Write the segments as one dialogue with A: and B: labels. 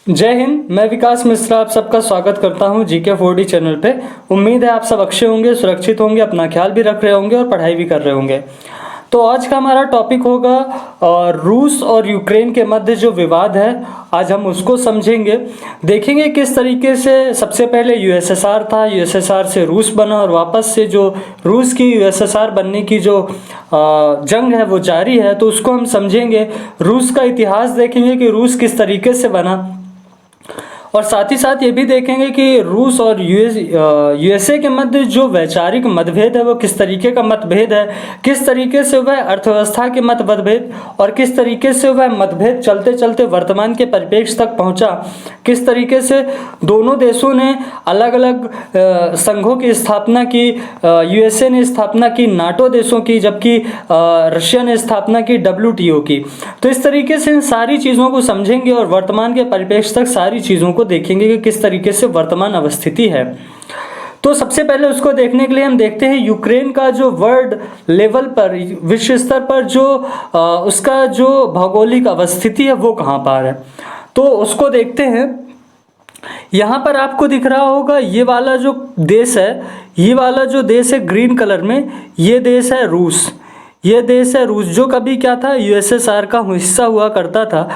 A: जय हिंद। मैं विकास मिश्रा आप सबका स्वागत करता हूं जीके 4D चैनल पे। उम्मीद है आप सब अच्छे होंगे, सुरक्षित होंगे, अपना ख्याल भी रख रहे होंगे और पढ़ाई भी कर रहे होंगे। तो आज का हमारा टॉपिक होगा रूस और यूक्रेन के मध्य जो विवाद है, आज हम उसको समझेंगे। देखेंगे किस तरीके से सबसे पहले यूएसएसआर था, यूएसएसआर से रूस बना और वापस से जो रूस की यूएसएसआर बनने की जो जंग है वो जारी है। तो उसको हम समझेंगे, रूस का इतिहास देखेंगे कि रूस किस तरीके से बना, और साथ ही साथ ये भी देखेंगे कि रूस और यूएसए के मध्य जो वैचारिक मतभेद है वो किस तरीके का मतभेद है, किस तरीके से वह अर्थव्यवस्था के मतभेद और किस तरीके से वह मतभेद चलते चलते वर्तमान के परिप्रेक्ष्य तक पहुंचा, किस तरीके से दोनों देशों ने अलग अलग संघों की स्थापना की। यूएसए ने स्थापना की नाटो देशों की, जबकि रशिया ने स्थापना की WTO की। तो इस तरीके से इन सारी चीज़ों को समझेंगे और वर्तमान के परिप्रेक्ष्य तक सारी चीज़ों को देखेंगे कि किस तरीके से वर्तमान अवस्थिति है। तो सबसे पहले उसको देखने के लिए हम देखते हैं यूक्रेन का जो वर्ल्ड लेवल पर, विश्व स्तर पर जो उसका जो भौगोलिक अवस्थिति है वो कहाँ पर है, तो उसको देखते हैं। यहाँ पर आपको दिख रहा होगा ये वाला जो देश है, ये वाला जो देश है ग्रीन कलर में, ये देश है रूस। ये देश है रूस, जो कभी क्या था, यूएसएसआर का हिस्सा हुआ करता था।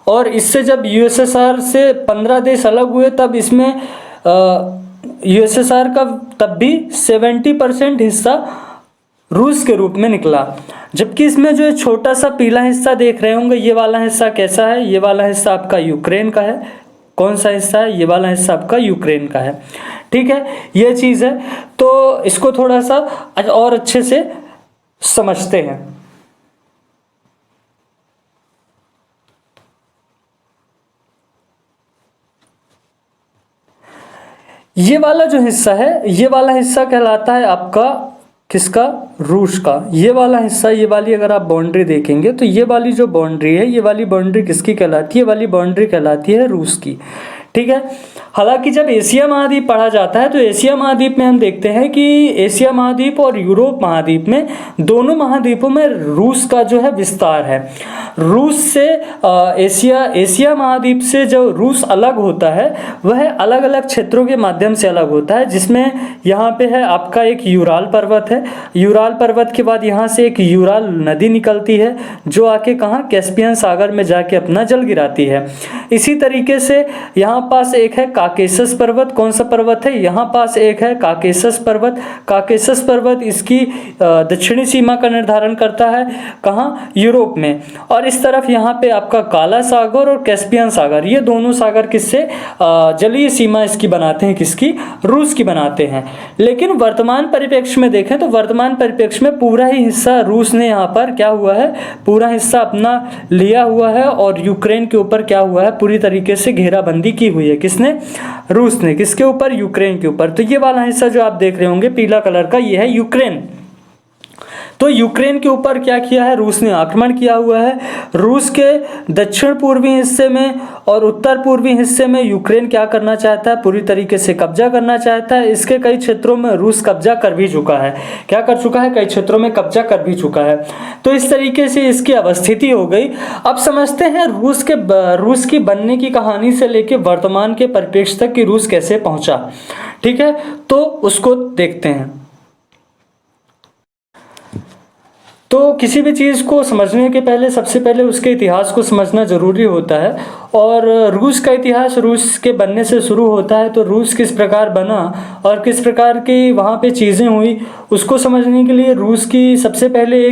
A: और इससे जब यूएसएसआर से 15 देश अलग हुए तब इसमें यूएसएसआर का तब भी 70% हिस्सा रूस के रूप में निकला। जबकि इसमें जो छोटा सा पीला हिस्सा देख रहे होंगे, ये वाला हिस्सा कैसा है, ये वाला हिस्सा आपका यूक्रेन का है। कौन सा हिस्सा है, ये वाला हिस्सा आपका यूक्रेन का है। ठीक है, ये चीज़ है। तो इसको थोड़ा सा और अच्छे से समझते हैं। ये वाला जो हिस्सा है, ये वाला हिस्सा कहलाता है आपका किसका, रूस का। ये वाला हिस्सा, ये वाली अगर आप बाउंड्री देखेंगे तो ये वाली जो बाउंड्री है, ये वाली बाउंड्री किसकी कहलाती है, ये वाली बाउंड्री कहलाती है रूस की। ठीक है। हालांकि जब एशिया महाद्वीप पढ़ा जाता है तो एशिया महाद्वीप में हम देखते हैं कि एशिया महाद्वीप और यूरोप महाद्वीप में, दोनों महाद्वीपों में रूस का जो है विस्तार है। रूस से एशिया महाद्वीप से जो रूस अलग होता है वह अलग अलग क्षेत्रों के माध्यम से अलग होता है, जिसमें यहाँ पे है आपका एक यूराल पर्वत है। यूराल पर्वत के बाद यहाँ से एक यूराल नदी निकलती है जो आके कहाँ, कैस्पियन सागर में जाके अपना जल गिराती है। इसी तरीके से यहाँ पास एक है काकेशस पर्वत। कौन सा पर्वत है, यहाँ पास एक है काकेशस पर्वत। काकेशस पर्वत इसकी दक्षिणी सीमा का निर्धारण करता है, कहाँ, यूरोप में। और इस तरफ यहाँ पे आपका काला सागर और कैस्पियन सागर, ये दोनों सागर किससे जलीय सीमा इसकी बनाते हैं, किसकी, रूस की बनाते हैं। लेकिन वर्तमान परिप्रेक्ष्य में देखें तो वर्तमान परिप्रेक्ष्य में पूरा ही हिस्सा रूस ने यहाँ पर क्या हुआ है, पूरा हिस्सा अपना लिया हुआ है और यूक्रेन के ऊपर क्या हुआ है, पूरी तरीके से घेराबंदी की हुई है। किसने, रूस ने। किसके ऊपर, यूक्रेन के ऊपर। तो ये वाला हिस्सा जो आप देख रहे होंगे पीला कलर का, ये है यूक्रेन। तो यूक्रेन के ऊपर क्या किया है, रूस ने आक्रमण किया हुआ है। रूस के दक्षिण पूर्वी हिस्से में और उत्तर पूर्वी हिस्से में यूक्रेन क्या करना चाहता है, पूरी तरीके से कब्जा करना चाहता है। इसके कई क्षेत्रों में रूस कब्जा कर भी चुका है। क्या कर चुका है, कई क्षेत्रों में कब्जा कर भी चुका है। तो इस तरीके से इसकी अवस्थिति हो गई। अब समझते हैं रूस की बनने की कहानी से लेकर वर्तमान के परिप्रेक्ष्य तक कि रूस कैसे पहुंचा। ठीक है, तो उसको देखते हैं। तो किसी भी चीज़ को समझने के पहले सबसे पहले उसके इतिहास को समझना ज़रूरी होता है। और रूस का इतिहास रूस के बनने से शुरू होता है। तो रूस किस प्रकार बना और किस प्रकार की वहाँ पे चीज़ें हुई, उसको समझने के लिए रूस की सबसे पहले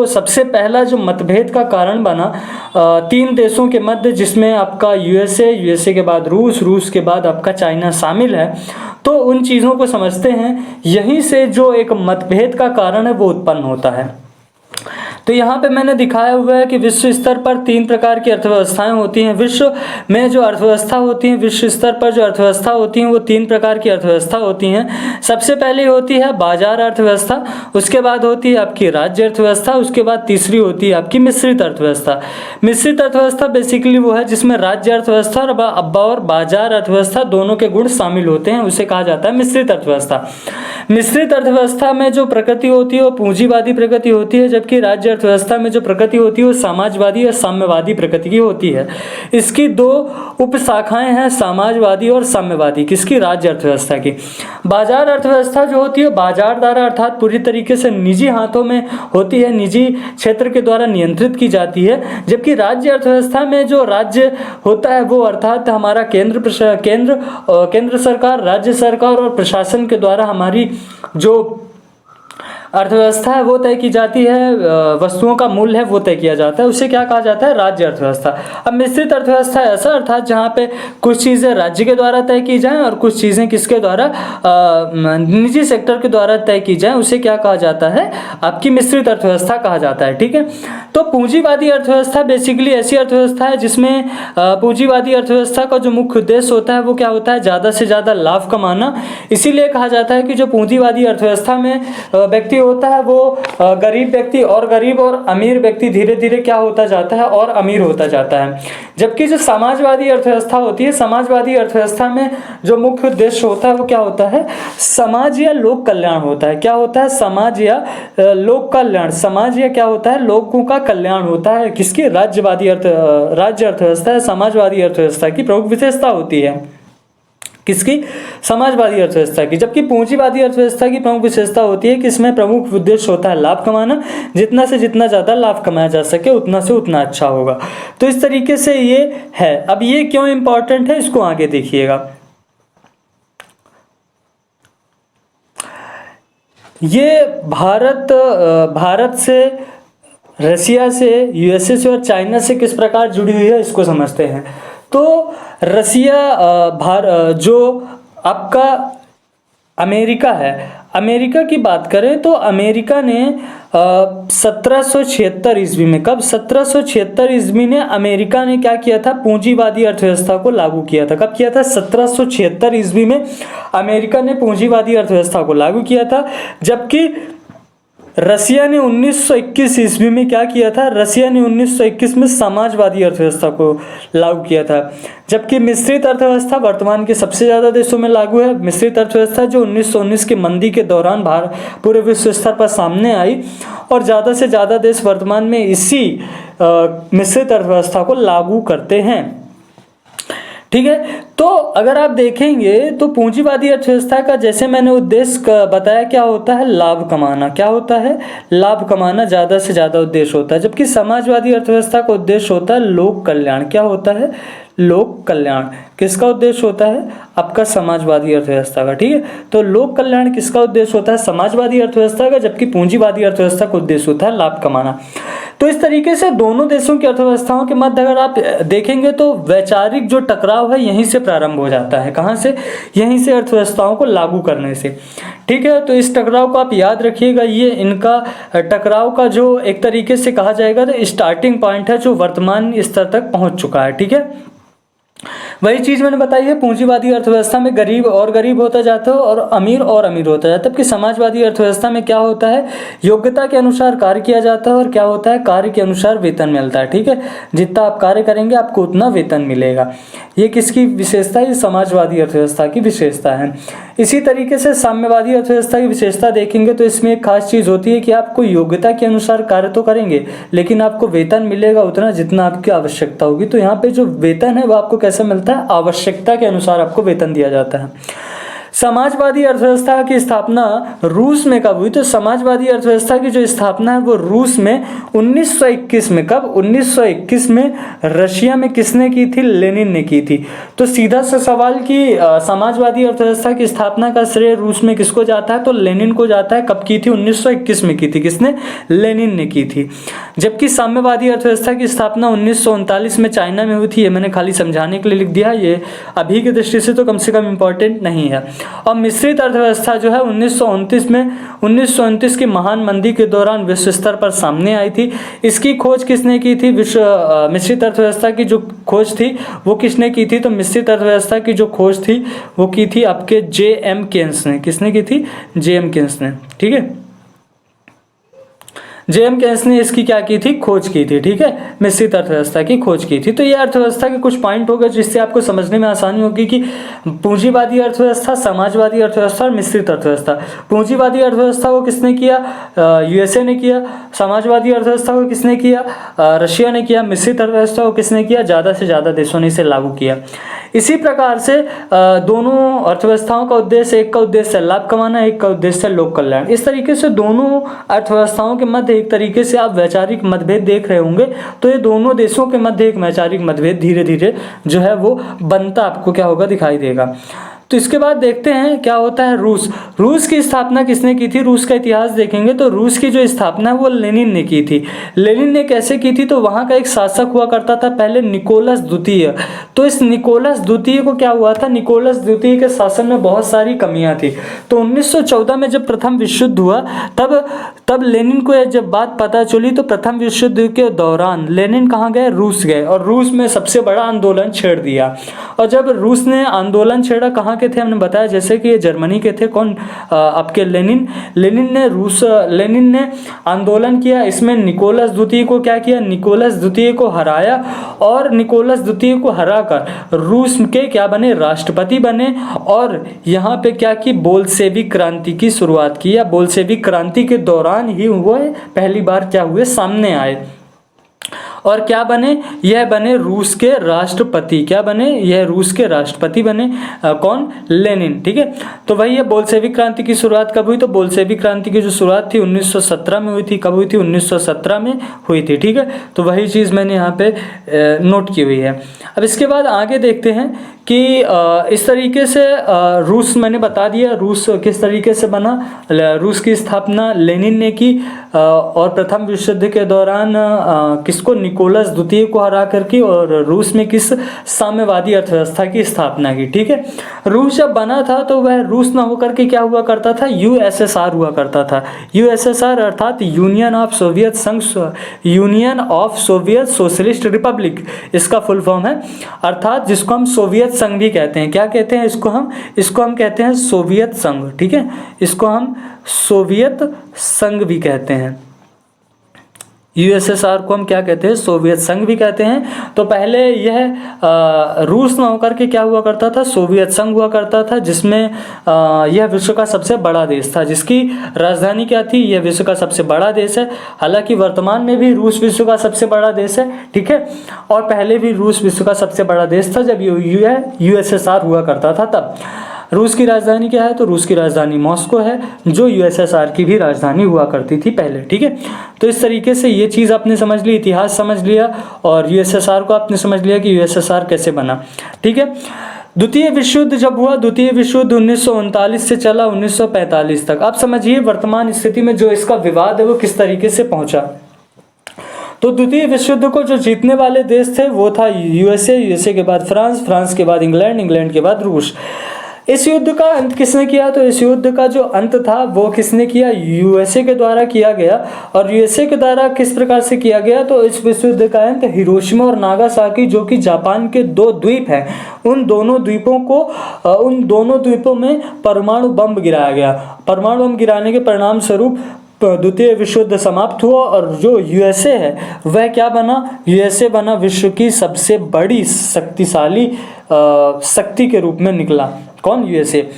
A: सबसे पहला जो मतभेद का कारण बना 3 देशों के मध्य, जिसमें आपका यूएसए के बाद रूस के बाद आपका चाइना शामिल है। तो उन चीज़ों को समझते हैं, यहीं से जो एक मतभेद का कारण है वो उत्पन्न होता है। तो यहाँ पे मैंने दिखाया हुआ है कि विश्व स्तर पर 3 प्रकार की अर्थव्यवस्थाएं होती हैं। विश्व में जो अर्थव्यवस्था होती है, विश्व स्तर पर जो अर्थव्यवस्था होती हैं वो 3 प्रकार की अर्थव्यवस्था होती हैं। सबसे पहले होती है बाजार अर्थव्यवस्था, उसके बाद होती है आपकी राज्य अर्थव्यवस्था, उसके बाद तीसरी होती है आपकी मिश्रित अर्थव्यवस्था। मिश्रित अर्थव्यवस्था बेसिकली वो है जिसमें राज्य अर्थव्यवस्था और बाजार अर्थव्यवस्था दोनों के गुण शामिल होते हैं, उसे कहा जाता है मिश्रित अर्थव्यवस्था। मिश्रित अर्थव्यवस्था में जो प्रकृति होती है वो पूंजीवादी प्रकृति होती है, जबकि राज्य अर्थव्यवस्था में जो प्रकृति होती है वो समाजवादी और साम्यवादी प्रकृति की होती है। इसकी दो उपशाखाएं हैं, समाजवादी और साम्यवादी। किसकी? राज्य अर्थव्यवस्था की। बाजार अर्थव्यवस्था जो होती है बाजार द्वारा अर्थात पूरी तरीके से निजी हाथों में होती है, निजी क्षेत्र के द्वारा नियंत्रित की जाती है, जबकि राज्य अर्थव्यवस्था में जो राज्य होता है वो अर्थात हमारा केंद्र सरकार, राज्य सरकार और प्रशासन के द्वारा हमारी जो अर्थव्यवस्था है वो तय की जाती है, वस्तुओं का मूल्य है वो तय किया जाता है, उसे क्या कहा जाता है? राज्य अर्थव्यवस्था। अब मिश्रित अर्थव्यवस्था ऐसा अर्थात जहाँ पे कुछ चीज़ें राज्य के द्वारा तय की जाएं और कुछ चीज़ें किसके द्वारा? निजी सेक्टर के द्वारा तय की जाएं, उसे क्या कहा जाता है? आपकी मिश्रित अर्थव्यवस्था कहा जाता है। ठीक है, तो पूंजीवादी अर्थव्यवस्था बेसिकली ऐसी अर्थव्यवस्था है जिसमें पूंजीवादी अर्थव्यवस्था का जो मुख्य उद्देश्य होता है वो क्या होता है? ज़्यादा से ज़्यादा लाभ कमाना। इसीलिए कहा जाता है कि जो पूंजीवादी अर्थव्यवस्था में व्यक्ति होता है वो गरीब व्यक्ति और गरीब और अमीर व्यक्ति धीरे धीरे क्या होता जाता है? और अमीर होता जाता है। जबकि जो समाजवादी अर्थव्यवस्था होती है, समाजवादी अर्थव्यवस्था में जो मुख्य उद्देश्य होता है वो क्या होता है? समाज या लोक कल्याण होता है। क्या होता है? समाज या लोक कल्याण। समाज या क्या होता है? लोगों का कल्याण होता है। किसकी? राज्य अर्थव्यवस्था है समाजवादी अर्थव्यवस्था की प्रमुख विशेषता होती है। किसकी? समाजवादी अर्थव्यवस्था की। जबकि पूंजीवादी अर्थव्यवस्था की प्रमुख विशेषता होती है कि इसमें प्रमुख उद्देश्य होता है लाभ कमाना, जितना से जितना ज़्यादा लाभ कमाया जा सके उतना से उतना अच्छा होगा। तो इस तरीके से ये है। अब ये क्यों इम्पॉर्टेंट है इसको आगे देखिएगा। ये भारत से, रसिया से, यूएसए से और चाइना से किस प्रकार जुड़ी हुई है इसको समझते हैं। तो रसिया जो आपका अमेरिका है, अमेरिका की बात करें तो अमेरिका ने 1776 ईस्वी में, कब? 1776 ईस्वी में अमेरिका ने क्या किया था? पूंजीवादी अर्थव्यवस्था को लागू किया था। कब किया था? 1776 ईस्वी में अमेरिका ने पूंजीवादी अर्थव्यवस्था को लागू किया था। जबकि रसिया ने 1921 ईस्वी में क्या किया था? रसिया ने 1921 में समाजवादी अर्थव्यवस्था को लागू किया था। जबकि मिश्रित अर्थव्यवस्था वर्तमान के सबसे ज़्यादा देशों में लागू है। मिश्रित अर्थव्यवस्था जो 1919 की मंदी के दौरान पूरे विश्व स्तर पर सामने आई और ज़्यादा से ज़्यादा देश वर्तमान में इसी मिश्रित अर्थव्यवस्था को लागू करते हैं। ठीक है, तो अगर आप देखेंगे तो पूंजीवादी अर्थव्यवस्था का जैसे मैंने उद्देश्य बताया क्या होता है? लाभ कमाना। क्या होता है? लाभ कमाना ज़्यादा से ज़्यादा उद्देश्य होता है। जबकि समाजवादी अर्थव्यवस्था का उद्देश्य होता है लोक कल्याण। क्या होता है? लोक कल्याण। किसका उद्देश्य होता है? आपका समाजवादी अर्थव्यवस्था का। ठीक है, तो लोक कल्याण किसका उद्देश्य होता है? समाजवादी अर्थव्यवस्था का। जबकि पूंजीवादी अर्थव्यवस्था का उद्देश्य होता है लाभ कमाना। तो इस तरीके से दोनों देशों की अर्थव्यवस्थाओं के मध्य अगर आप देखेंगे तो वैचारिक जो टकराव है यहीं से प्रारंभ हो जाता है। कहाँ से? यहीं से, अर्थव्यवस्थाओं को लागू करने से। ठीक है, तो इस टकराव को आप याद रखिएगा। ये इनका टकराव का जो एक तरीके से कहा जाएगा तो स्टार्टिंग पॉइंट है जो वर्तमान स्तर तक पहुंच चुका है। ठीक है, वही चीज़ मैंने बताई है। पूंजीवादी अर्थव्यवस्था में गरीब और गरीब होता जाता है और अमीर होता जाता है। जबकि समाजवादी अर्थव्यवस्था में क्या होता है? योग्यता के अनुसार कार्य किया जाता है और क्या होता है? कार्य के अनुसार वेतन मिलता है। ठीक है, जितना आप कार्य करेंगे आपको उतना वेतन मिलेगा। ये किसकी विशेषता है? ये समाजवादी अर्थव्यवस्था की विशेषता है। इसी तरीके से साम्यवादी अर्थव्यवस्था की विशेषता देखेंगे तो इसमें एक खास चीज़ होती है कि आपको योग्यता के अनुसार कार्य तो करेंगे लेकिन आपको वेतन मिलेगा उतना जितना आपकी आवश्यकता होगी। तो यहाँ पे जो वेतन है वो आपको कैसे मिलता है? आवश्यकता के अनुसार आपको वेतन दिया जाता है। समाजवादी अर्थव्यवस्था की स्थापना रूस में कब हुई? तो समाजवादी अर्थव्यवस्था की जो स्थापना है वो रूस में 1921 में। कब? 1921 में। रशिया में किसने की थी? लेनिन ने की थी। तो सीधा सा सवाल कि समाजवादी अर्थव्यवस्था की स्थापना का श्रेय रूस में किसको जाता है? तो लेनिन को जाता है। कब की थी? 1921 में की थी। किसने? लेनिन ने की थी। जबकि साम्यवादी अर्थव्यवस्था की स्थापना 1939 में चाइना में हुई थी। ये मैंने खाली समझाने के लिए लिख दिया, ये अभी की दृष्टि से तो कम से कम इम्पोर्टेंट नहीं है। और मिश्रित अर्थव्यवस्था जो है 1929 की महान मंदी के दौरान विश्व स्तर पर सामने आई थी। इसकी खोज किसने की थी? मिश्रित अर्थव्यवस्था की जो खोज थी वो किसने की थी? तो मिश्रित अर्थव्यवस्था की जो खोज थी वो की थी आपके J.M. केन्स ने। किसने की थी? J.M. केन्स ने। ठीक है, जेएम केन्स ने इसकी क्या की थी, खोज की थी, ठीक है, मिश्रित अर्थव्यवस्था की खोज की थी। तो ये अर्थव्यवस्था के कुछ पॉइंट हो गए जिससे आपको समझने में आसानी होगी कि पूंजीवादी अर्थव्यवस्था, समाजवादी अर्थव्यवस्था और मिश्रित अर्थव्यवस्था। पूंजीवादी अर्थव्यवस्था को किसने किया, यूएसए ने किया। समाजवादी अर्थव्यवस्था को किसने किया, रशिया ने किया। मिश्रित अर्थव्यवस्था को किसने किया, ज़्यादा से ज़्यादा देशों ने इसे लागू किया। इसी प्रकार से दोनों अर्थव्यवस्थाओं का उद्देश्य, एक का उद्देश्य लाभ कमाना, एक का उद्देश्य लोक कल्याण। इस तरीके से दोनों अर्थव्यवस्थाओं के मध्य एक तरीके से आप वैचारिक मतभेद देख रहे होंगे। तो ये दोनों देशों के मध्य एक वैचारिक मतभेद धीरे धीरे जो है वो बनता आपको क्या होगा, दिखाई देगा। तो इसके बाद देखते हैं क्या होता है रूस। रूस की स्थापना किसने की थी, रूस का इतिहास देखेंगे तो रूस की जो स्थापना है वो लेनिन ने की थी। लेनिन ने कैसे की थी, तो वहाँ का एक शासक हुआ करता था पहले, निकोलस द्वितीय। तो इस निकोलस द्वितीय को क्या हुआ था, निकोलस द्वितीय के शासन में बहुत सारी कमियां थी। तो 1914 में जब प्रथम विश्व युद्ध हुआ तब लेनिन को जब बात पता चली तो प्रथम विश्व युद्ध के दौरान लेनिन कहाँ गए, रूस गए और रूस में सबसे बड़ा आंदोलन छेड़ दिया। और जब रूस ने आंदोलन छेड़ा, कहाँ के थे हमने बताया, जैसे कि ये जर्मनी के थे। कौन, आपके लेनिन। लेनिन ने आंदोलन किया। इसमें निकोलस द्वितीय को क्या किया, निकोलस द्वितीय को हराया और निकोलस द्वितीय को हराकर रूस के क्या बने, राष्ट्रपति बने। और यहाँ पे क्या की, बोल्शेविक क्रांति की शुरुआत की। या बोल्शेविक क्रांति के दौरान ही वो पहली बार क्या हुए, सामने आए और क्या बने, यह बने रूस के राष्ट्रपति। क्या बने, यह रूस के राष्ट्रपति बने। कौन, लेनिन, ठीक है। तो वही है बोल्शेविक क्रांति की शुरुआत कब हुई, तो बोल्शेविक क्रांति की जो शुरुआत थी 1917 में हुई थी। कब हुई थी, 1917 में हुई थी, ठीक है। तो वही चीज़ मैंने यहाँ पे नोट की हुई है। अब इसके बाद आगे देखते हैं कि इस तरीके से रूस मैंने बता दिया, रूस किस तरीके से बना। रूस की स्थापना लेनिन ने की और प्रथम विश्व युद्ध के दौरान किसको, निकोलस द्वितीय को हरा कर की, और रूस में किस, साम्यवादी अर्थव्यवस्था की स्थापना की, ठीक है। रूस जब बना था तो वह रूस ना होकर के क्या हुआ करता था, यूएसएसआर हुआ करता था। यूएसएसआर अर्थात यूनियन ऑफ सोवियत संघ, union of Soviet socialist Republic इसका फुल फॉर्म है। अर्थात जिसको हम सोवियत संघ भी कहते हैं। क्या कहते हैं इसको हम कहते हैं सोवियत संघ, ठीक है। इसको हम सोवियत संघ भी कहते हैं। यूएसएसआर को हम क्या कहते हैं, सोवियत संघ भी कहते हैं। तो पहले यह रूस ना होकर के क्या हुआ करता था, सोवियत संघ हुआ करता था, जिसमें यह विश्व का सबसे बड़ा देश था, जिसकी राजधानी क्या थी, यह विश्व का सबसे बड़ा देश है। हालांकि वर्तमान में भी रूस विश्व का सबसे बड़ा देश है, ठीक है। और पहले भी रूस विश्व का सबसे बड़ा देश था जब यूएसएसआर हुआ करता था तब। रूस की राजधानी क्या है, तो रूस की राजधानी मॉस्को है, जो यूएसएसआर की भी राजधानी हुआ करती थी पहले, ठीक है। तो इस तरीके से ये चीज़ आपने समझ ली, इतिहास समझ लिया और यूएसएसआर को आपने समझ लिया कि यूएसएसआर कैसे बना, ठीक है। द्वितीय विश्व युद्ध जब हुआ, द्वितीय विश्व युद्ध 1939 से चला 1945 तक। अब समझिए वर्तमान स्थिति में जो इसका विवाद है वो किस तरीके से पहुंचा। तो द्वितीय विश्व युद्ध को जो जीतने वाले देश थे वो था यूएसए के बाद फ्रांस के बाद इंग्लैंड के बाद रूस। इस युद्ध का अंत किसने किया, तो इस युद्ध का जो अंत था वो किसने किया, यूएसए के द्वारा किया गया। और यूएसए के द्वारा किस प्रकार से किया गया, तो इस विश्व युद्ध का अंत हिरोशिमा और नागासाकी, जो कि जापान के दो द्वीप हैं, उन दोनों द्वीपों में परमाणु बम गिराया गया। परमाणु बम गिराने के परिणाम स्वरूप द्वितीय विश्व युद्ध समाप्त हुआ और जो यूएसए है वह क्या बना, यूएसए बना विश्व की सबसे बड़ी शक्तिशाली शक्ति के रूप में निकला। कौन, यूएसए।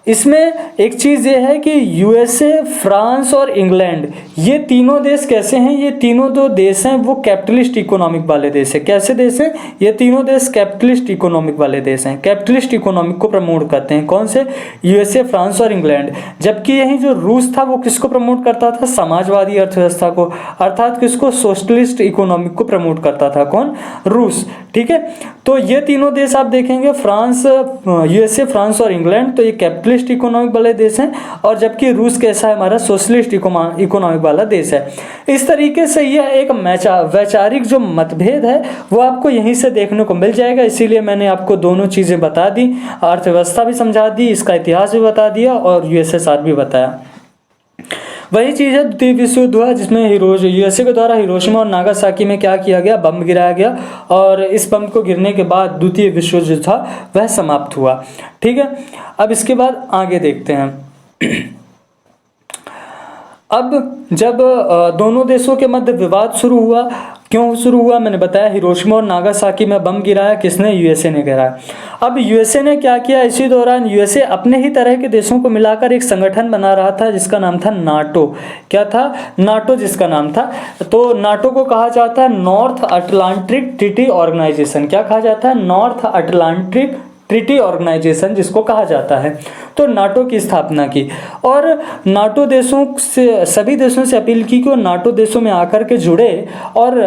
A: इसमें एक चीज़ ये है कि यूएसए, फ्रांस और इंग्लैंड ये तीनों देश कैसे हैं, ये तीनों जो देश हैं वो कैपिटलिस्ट इकोनॉमिक वाले देश हैं। कैसे देश हैं, ये तीनों देश कैपिटलिस्ट इकोनॉमिक वाले देश हैं, कैपिटलिस्ट इकोनॉमिक को प्रमोट करते हैं। कौन से, यूएसए, फ्रांस और इंग्लैंड। जबकि यही जो रूस था वो किसको प्रमोट करता था, समाजवादी अर्थव्यवस्था को, अर्थात किसको, सोशलिस्ट इकोनॉमिक को प्रमोट करता था। कौन, रूस, ठीक है। तो ये तीनों देश आप देखेंगे, फ्रांस, यूएसए, फ्रांस और इंग्लैंड, तो ये कैपिटलिस्ट इकोनॉमिक वाले देश हैं। और जबकि रूस कैसा है, हमारा सोशलिस्ट इकोनॉमिक वाला देश है। इस तरीके से यह एक वैचारिक जो मतभेद है वो आपको यहीं से देखने को मिल जाएगा। इसीलिए मैंने आपको दोनों चीज़ें बता दी, अर्थव्यवस्था भी समझा दी, इसका इतिहास भी बता दिया और यूएसएसआर भी बताया। वही चीज़ है द्वितीय विश्व युद्ध हुआ, जिसमें यूएसए के द्वारा हिरोशिमा और नागासाकी में क्या किया गया, बम गिराया गया और इस बम को गिरने के बाद द्वितीय विश्व युद्ध था वह समाप्त हुआ, ठीक है। अब इसके बाद आगे देखते हैं। अब जब दोनों देशों के मध्य विवाद शुरू हुआ, क्यों शुरू हुआ, मैंने बताया हिरोशिमा और नागासाकी में बम गिराया किसने, यूएसए ने गिराया। अब यूएसए ने क्या किया, इसी दौरान यूएसए अपने ही तरह के देशों को मिलाकर एक संगठन बना रहा था जिसका नाम था नाटो। क्या था, नाटो जिसका नाम था। तो नाटो को कहा जाता है नॉर्थ अटलांटिक ट्रीटी ऑर्गेनाइजेशन। क्या कहा जाता है, नॉर्थ अटलांटिक ट्रीटी ऑर्गेनाइजेशन जिसको कहा जाता है। तो नाटो की स्थापना की और नाटो देशों से, सभी देशों से अपील की कि वो नाटो देशों में आकर के जुड़े और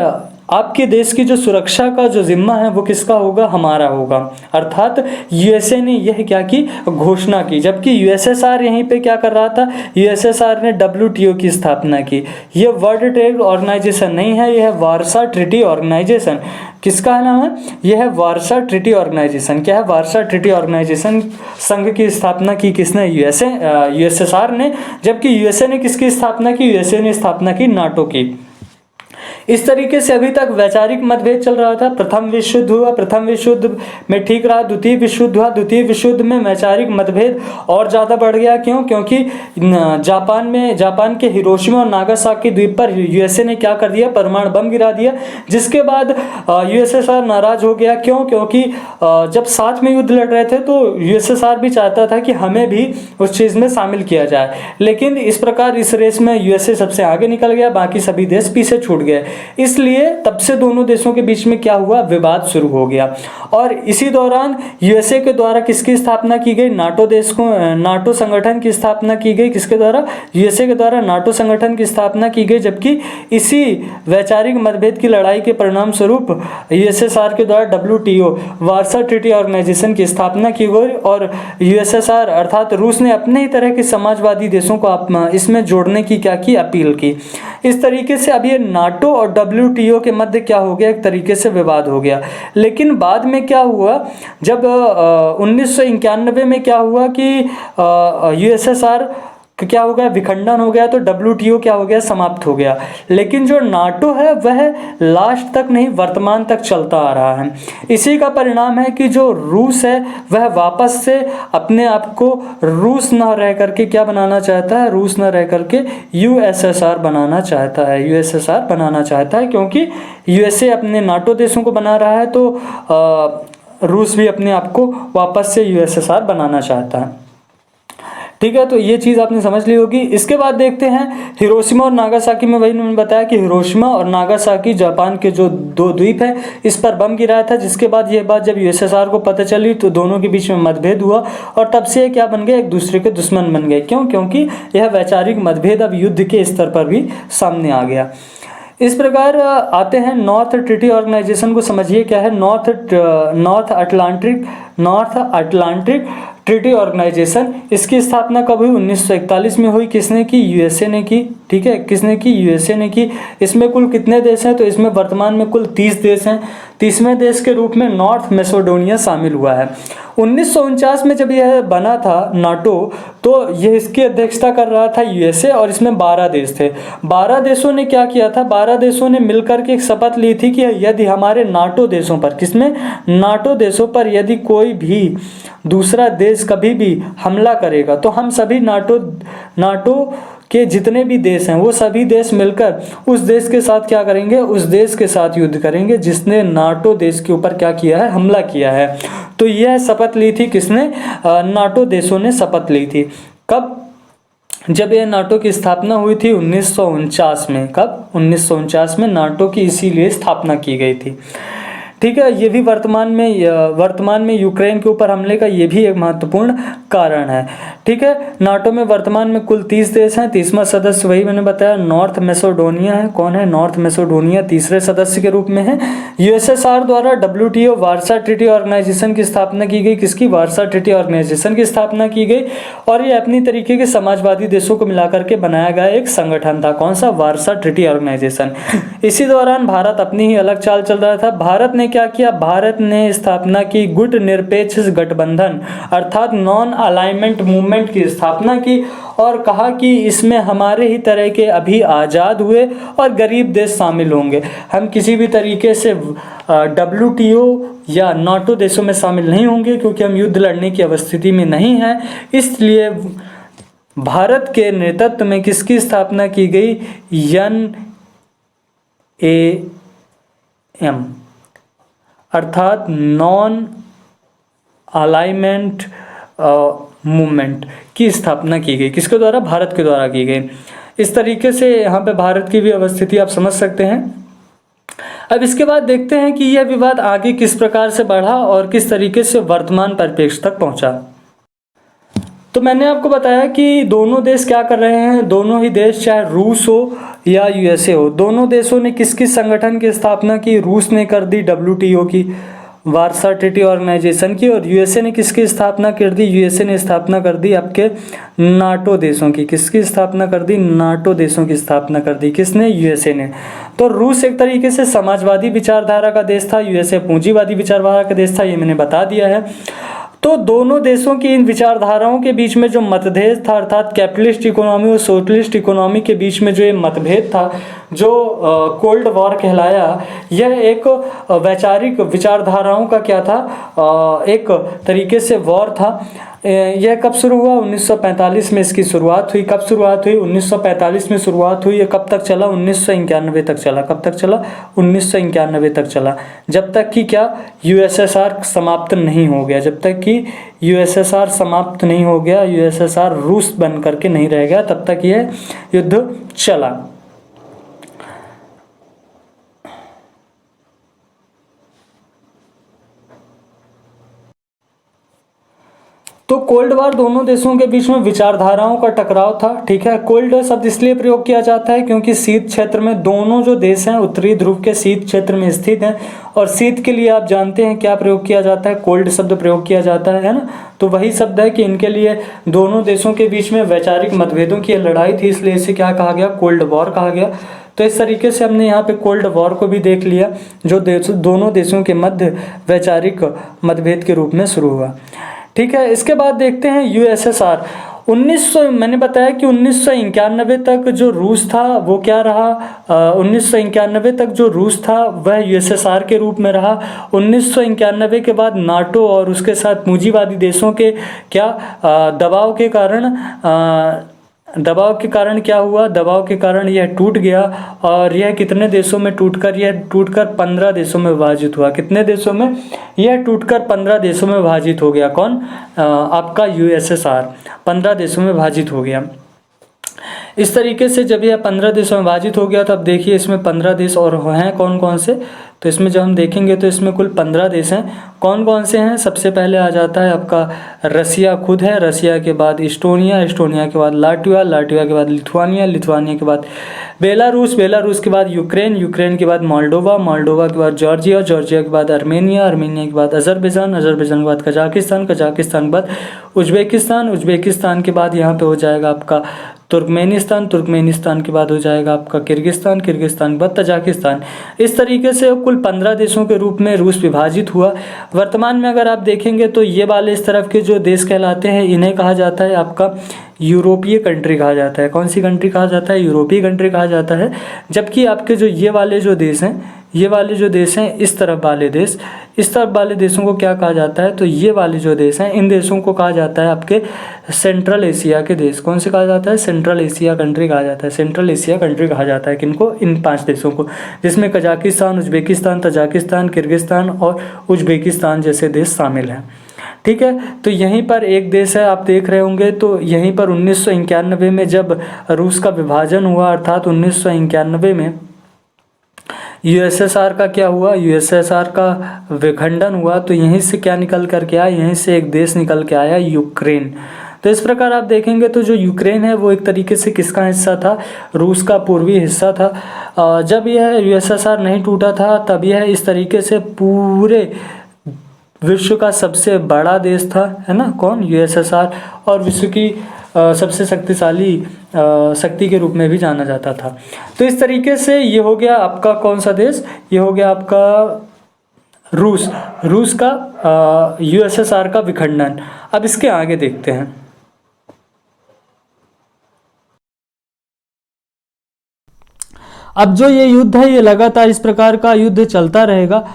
A: आपके देश की जो सुरक्षा का जो जिम्मा है वो किसका होगा, हमारा होगा। अर्थात यूएसए ने यह क्या की, घोषणा की। जबकि यूएसएसआर यहीं पे क्या कर रहा था, यूएसएसआर ने डब्ल्यूटीओ की स्थापना की। यह वर्ल्ड ट्रेड ऑर्गेनाइजेशन नहीं है, यह है वार्सा ट्रीटी ऑर्गेनाइजेशन। किसका नाम है, यह है वार्सा ट्रीटी ऑर्गेनाइजेशन। क्या है, वार्सा ट्रीटी ऑर्गेनाइजेशन संघ की स्थापना की किसने, यूएसएसआर ने। जबकि यूएसए ने किसकी स्थापना की, यूएसए ने स्थापना की नाटो की। इस तरीके से अभी तक वैचारिक मतभेद चल रहा था। प्रथम विश्व युद्ध हुआ, प्रथम विश्व युद्ध में ठीक रहा। द्वितीय विश्व युद्ध हुआ, द्वितीय विश्व युद्ध में वैचारिक मतभेद और ज़्यादा बढ़ गया। क्यों, क्योंकि जापान के हिरोशिमा और नागासाकी द्वीप पर यूएसए ने क्या कर दिया, परमाणु बम गिरा दिया। जिसके बाद यूएसएसआर नाराज हो गया। क्यों, क्योंकि जब साथ में युद्ध लड़ रहे थे तो यूएसएसआर भी चाहता था कि हमें भी उस चीज़ में शामिल किया जाए। लेकिन इस प्रकार इस रेस में यूएसए सबसे आगे निकल गया, बाकी सभी देश पीछे छूट गए। इसलिए तब से दोनों देशों के बीच में क्या हुआ, विवाद शुरू हो गया। और इसी दौरान यूएसए के द्वारा किसकी स्थापना की गई, नाटो संगठन की स्थापना की गई। किसके द्वारा, यूएसए के द्वारा नाटो संगठन की स्थापना की गई। जबकि इसी वैचारिक मतभेद की लड़ाई के परिणाम स्वरूप यूएसएसआर के द्वारा डब्ल्यूटीओ वार्सा ट्रीटी ऑर्गेनाइजेशन की स्थापना की गई और यूएसएसआर अर्थात रूस ने अपने ही तरह के समाजवादी देशों को इसमें जोड़ने की क्या की, अपील की। इस तरीके से अब ये नाटो और डब्ल्यूटीओ के मध्य क्या हो गया, एक तरीके से विवाद हो गया। लेकिन बाद में क्या हुआ, जब 1991 में क्या हुआ कि यूएसएसआर क्या हो गया, विखंडन हो गया, तो डब्ल्यूटीओ क्या हो गया, समाप्त हो गया। लेकिन जो नाटो है वह लास्ट तक नहीं, वर्तमान तक चलता आ रहा है। इसी का परिणाम है कि जो रूस है वह वापस से अपने आप को रूस न रह करके क्या बनाना चाहता है, रूस न रह करके यूएसएसआर बनाना चाहता है, यूएसएसआर बनाना चाहता है। क्योंकि यूएसए अपने नाटो देशों को बना रहा है तो रूस भी अपने आप को वापस से यूएसएसआर बनाना चाहता है। ठीक है, तो ये चीज़ आपने समझ ली होगी। इसके बाद देखते हैं हिरोशिमा और नागासाकी में, वही मैंने बताया कि हिरोशिमा और नागासाकी जापान के जो दो द्वीप है इस पर बम गिराया था। जिसके बाद ये बात जब यूएसएसआर को पता चली तो दोनों के बीच में मतभेद हुआ और तब से क्या बन गए, एक दूसरे के दुश्मन बन गए। क्यों, क्योंकि यह वैचारिक मतभेद अब युद्ध के स्तर पर भी सामने आ गया। इस प्रकार आते हैं नॉर्थ ट्रीटी ऑर्गेनाइजेशन को समझिए क्या है। नॉर्थ अटलांटिक ट्रीटी ऑर्गेनाइजेशन, इसकी स्थापना कब हुई, 1941 में हुई। किसने की, यूएसए ने की। ठीक है, किसने की, यूएसए ने की। इसमें कुल कितने देश हैं, तो इसमें वर्तमान में कुल 30 देश हैं। 30वें देश के रूप में नॉर्थ मैसेडोनिया शामिल हुआ है। 1949 में जब यह बना था नाटो, तो यह इसकी अध्यक्षता कर रहा था यूएसए और इसमें 12 देश थे। 12 देशों ने क्या किया था, 12 देशों ने मिलकर के एक शपथ ली थी कि यदि हमारे नाटो देशों पर, किसमें, नाटो देशों पर यदि कोई भी दूसरा देश कभी भी हमला करेगा तो हम सभी नाटो के जितने भी देश हैं वो सभी देश मिलकर उस देश के साथ क्या करेंगे, उस देश के साथ युद्ध करेंगे जिसने नाटो देश के ऊपर क्या किया है, हमला किया है। तो यह शपथ ली थी किसने, नाटो देशों ने शपथ ली थी। कब, जब यह नाटो की स्थापना हुई थी 1949 में। कब, 1949 में नाटो की इसीलिए स्थापना की गई थी। ठीक है, ये भी वर्तमान में यूक्रेन के ऊपर हमले का ये भी एक महत्वपूर्ण कारण है। ठीक है, नाटो में वर्तमान में कुल 30 देश हैं। 30वां सदस्य वही मैंने बताया नॉर्थ मैसेडोनिया है। कौन है, नॉर्थ मैसेडोनिया तीसरे सदस्य के रूप में है। यूएसएसआर द्वारा डब्ल्यूटीओ वार्सा ट्रीटी ऑर्गेनाइजेशन की स्थापना की गई। किसकी, वार्सा ट्रीटी ऑर्गेनाइजेशन की स्थापना की गई और ये अपनी तरीके के समाजवादी देशों को मिलाकर के बनाया गया एक संगठन था। कौन सा, वार्सा ट्रीटी ऑर्गेनाइजेशन। इसी दौरान भारत अपनी ही अलग चाल चल रहा था। भारत ने क्या किया, भारत ने स्थापना की गुट निरपेक्ष गठबंधन अर्थात नॉन अलाइनमेंट मूवमेंट की स्थापना की और कहा कि इसमें हमारे ही तरह के अभी आज़ाद हुए और गरीब देश शामिल होंगे। हम किसी भी तरीके से डब्ल्यूटीओ या नाटो देशों में शामिल नहीं होंगे क्योंकि हम युद्ध लड़ने की अवस्थिति में नहीं हैं। इसलिए भारत के नेतृत्व में किसकी स्थापना की गई? NAM अर्थात नॉन अलाइनमेंट मूवमेंट की स्थापना की गई। किसके द्वारा? भारत के द्वारा की गई। इस तरीके से यहाँ पे भारत की भी अवस्थिति आप समझ सकते हैं। अब इसके बाद देखते हैं कि यह विवाद आगे किस प्रकार से बढ़ा और किस तरीके से वर्तमान परिप्रेक्ष्य तक पहुंचा। तो मैंने आपको बताया कि दोनों देश क्या कर रहे हैं, दोनों ही देश, चाहे रूस हो या यूएसए हो, दोनों देशों ने किस किस संगठन की स्थापना की? रूस ने कर दी WTO की, वार्सा ट्रीटी ऑर्गेनाइजेशन की, और यूएसए ने किसकी स्थापना कर दी? यूएसए ने स्थापना कर दी आपके नाटो देशों की। किसकी स्थापना कर दी? नाटो देशों की स्थापना कर दी। किसने? यूएसए ने। तो रूस एक तरीके से समाजवादी विचारधारा का देश था, यूएसए पूंजीवादी विचारधारा का देश था, ये मैंने बता दिया है। तो दोनों देशों की इन विचारधाराओं के बीच में जो मतभेद था, अर्थात कैपिटलिस्ट इकोनॉमी और सोशलिस्ट इकोनॉमी के बीच में जो ये मतभेद था, जो कोल्ड वॉर कहलाया, यह एक वैचारिक विचारधाराओं का क्या था? एक तरीके से वॉर था। यह कब शुरू हुआ? 1945 में इसकी शुरुआत हुई। कब शुरुआत हुई? 1945 में शुरुआत हुई। ये कब तक चला? 1991 तक चला। कब तक चला? 1991 तक चला। जब तक कि क्या? यूएसएसआर समाप्त नहीं हो गया। जब तक कि यूएसएसआर समाप्त नहीं हो गया, यूएसएसआर रूस बन करके नहीं रह गया, तब तक यह युद्ध चला। तो कोल्ड वॉर दोनों देशों के बीच में विचारधाराओं का टकराव था। ठीक है, कोल्ड शब्द इसलिए प्रयोग किया जाता है क्योंकि शीत क्षेत्र में दोनों जो देश हैं उत्तरी ध्रुव के शीत क्षेत्र में स्थित हैं, और शीत के लिए आप जानते हैं क्या प्रयोग किया जाता है? कोल्ड शब्द प्रयोग किया जाता है ना। तो वही शब्द है कि इनके लिए दोनों देशों के बीच में वैचारिक मतभेदों की लड़ाई थी, इसलिए इसे क्या कहा गया? कोल्ड वॉर कहा गया। तो इस तरीके से हमने यहाँ पे कोल्ड वॉर को भी देख लिया, जो दोनों देशों के मध्य वैचारिक मतभेद के रूप में शुरू हुआ। ठीक है, इसके बाद देखते हैं यूएसएसआर। 1900 मैंने बताया कि 1991 तक जो रूस था वो क्या रहा? 1991 तक जो रूस था वह यूएसएसआर के रूप में रहा। 1991 के बाद नाटो और उसके साथ पूंजीवादी देशों के क्या दबाव के कारण क्या हुआ? दबाव के कारण यह टूट गया, और यह कितने देशों में टूटकर? यह टूटकर 15 देशों में विभाजित हुआ। कितने देशों में? यह टूटकर 15 देशों में विभाजित हो गया। कौन? आपका यूएसएसआर 15 देशों में विभाजित हो गया। इस तरीके से जब यह 15 देशों में विभाजित हो गया, तो अब देखिए इसमें 15 देश और हैं कौन कौन से? तो इसमें जब हम देखेंगे तो इसमें कुल 15 देश हैं। कौन कौन से हैं? सबसे पहले आ जाता है आपका रसिया खुद है, रसिया के बाद इस्टोनिया, इस्टोनिया के बाद लाटविया, लाटविया के बाद लिथुआनिया, लिथुआनिया के बाद बेलारूस, बेलारूस के बाद यूक्रेन, यूक्रेन के बाद मोल्डोवा, मोल्डोवा के बाद जॉर्जिया, जॉर्जिया के बाद आर्मेनिया, आर्मेनिया के बाद अजरबैजान, अजरबैजान के बाद कजाकिस्तान, कजाकिस्तान के बाद उज्बेकिस्तान, उज्बेकिस्तान के बाद यहाँ पे हो जाएगा आपका तुर्कमेनिस्तान, तुर्कमेनिस्तान के बाद हो जाएगा आपका किर्गिस्तान, किर्गिस्तान के बाद तजाकिस्तान। इस तरीके से कुल 15 देशों के रूप में रूस विभाजित हुआ। वर्तमान में अगर आप देखेंगे तो ये वाले इस तरफ के जो देश कहलाते हैं, इन्हें कहा जाता है आपका यूरोपीय कंट्री कहा जाता है। कौन सी कंट्री कहा जाता है? यूरोपीय कंट्री कहा जाता है। जबकि आपके जो ये वाले जो देश हैं, ये वाले जो देश हैं, इस तरफ वाले देश, इस तरफ वाले देशों को क्या कहा जाता है? तो ये वाले जो देश हैं, इन देशों को कहा जाता है आपके सेंट्रल एशिया के देश। कौन से कहा जाता है? सेंट्रल एशिया कंट्री कहा जाता है। सेंट्रल एशिया कंट्री कहा जाता है किनको? इन 5 देशों को, जिसमें कजाकिस्तान, उज्बेकिस्तान, तजाकिस्तान, किर्गिस्तान और उज्बेकिस्तान जैसे देश शामिल हैं। ठीक है, तो यहीं पर एक देश है, आप देख रहे होंगे, तो यहीं पर 1991 में जब रूस का विभाजन हुआ, अर्थात 1991 में यूएसएसआर का क्या हुआ? यूएसएसआर का विखंडन हुआ। तो यहीं से क्या निकल कर के आया? यहीं से एक देश निकल के आया, यूक्रेन। तो इस प्रकार आप देखेंगे तो जो यूक्रेन है वो एक तरीके से किसका हिस्सा था? रूस का पूर्वी हिस्सा था। जब यह यूएसएसआर नहीं टूटा था तब यह इस तरीके से पूरे विश्व का सबसे बड़ा देश था, है ना? कौन? यूएसएसआर, और विश्व की सबसे शक्तिशाली शक्ति के रूप में भी जाना जाता था। तो इस तरीके से ये हो गया आपका कौन सा देश? ये हो गया आपका रूस, रूस का यूएसएसआर का विखंडन। अब इसके आगे देखते हैं। अब जो ये युद्ध है ये लगातार इस प्रकार का युद्ध चलता रहेगा।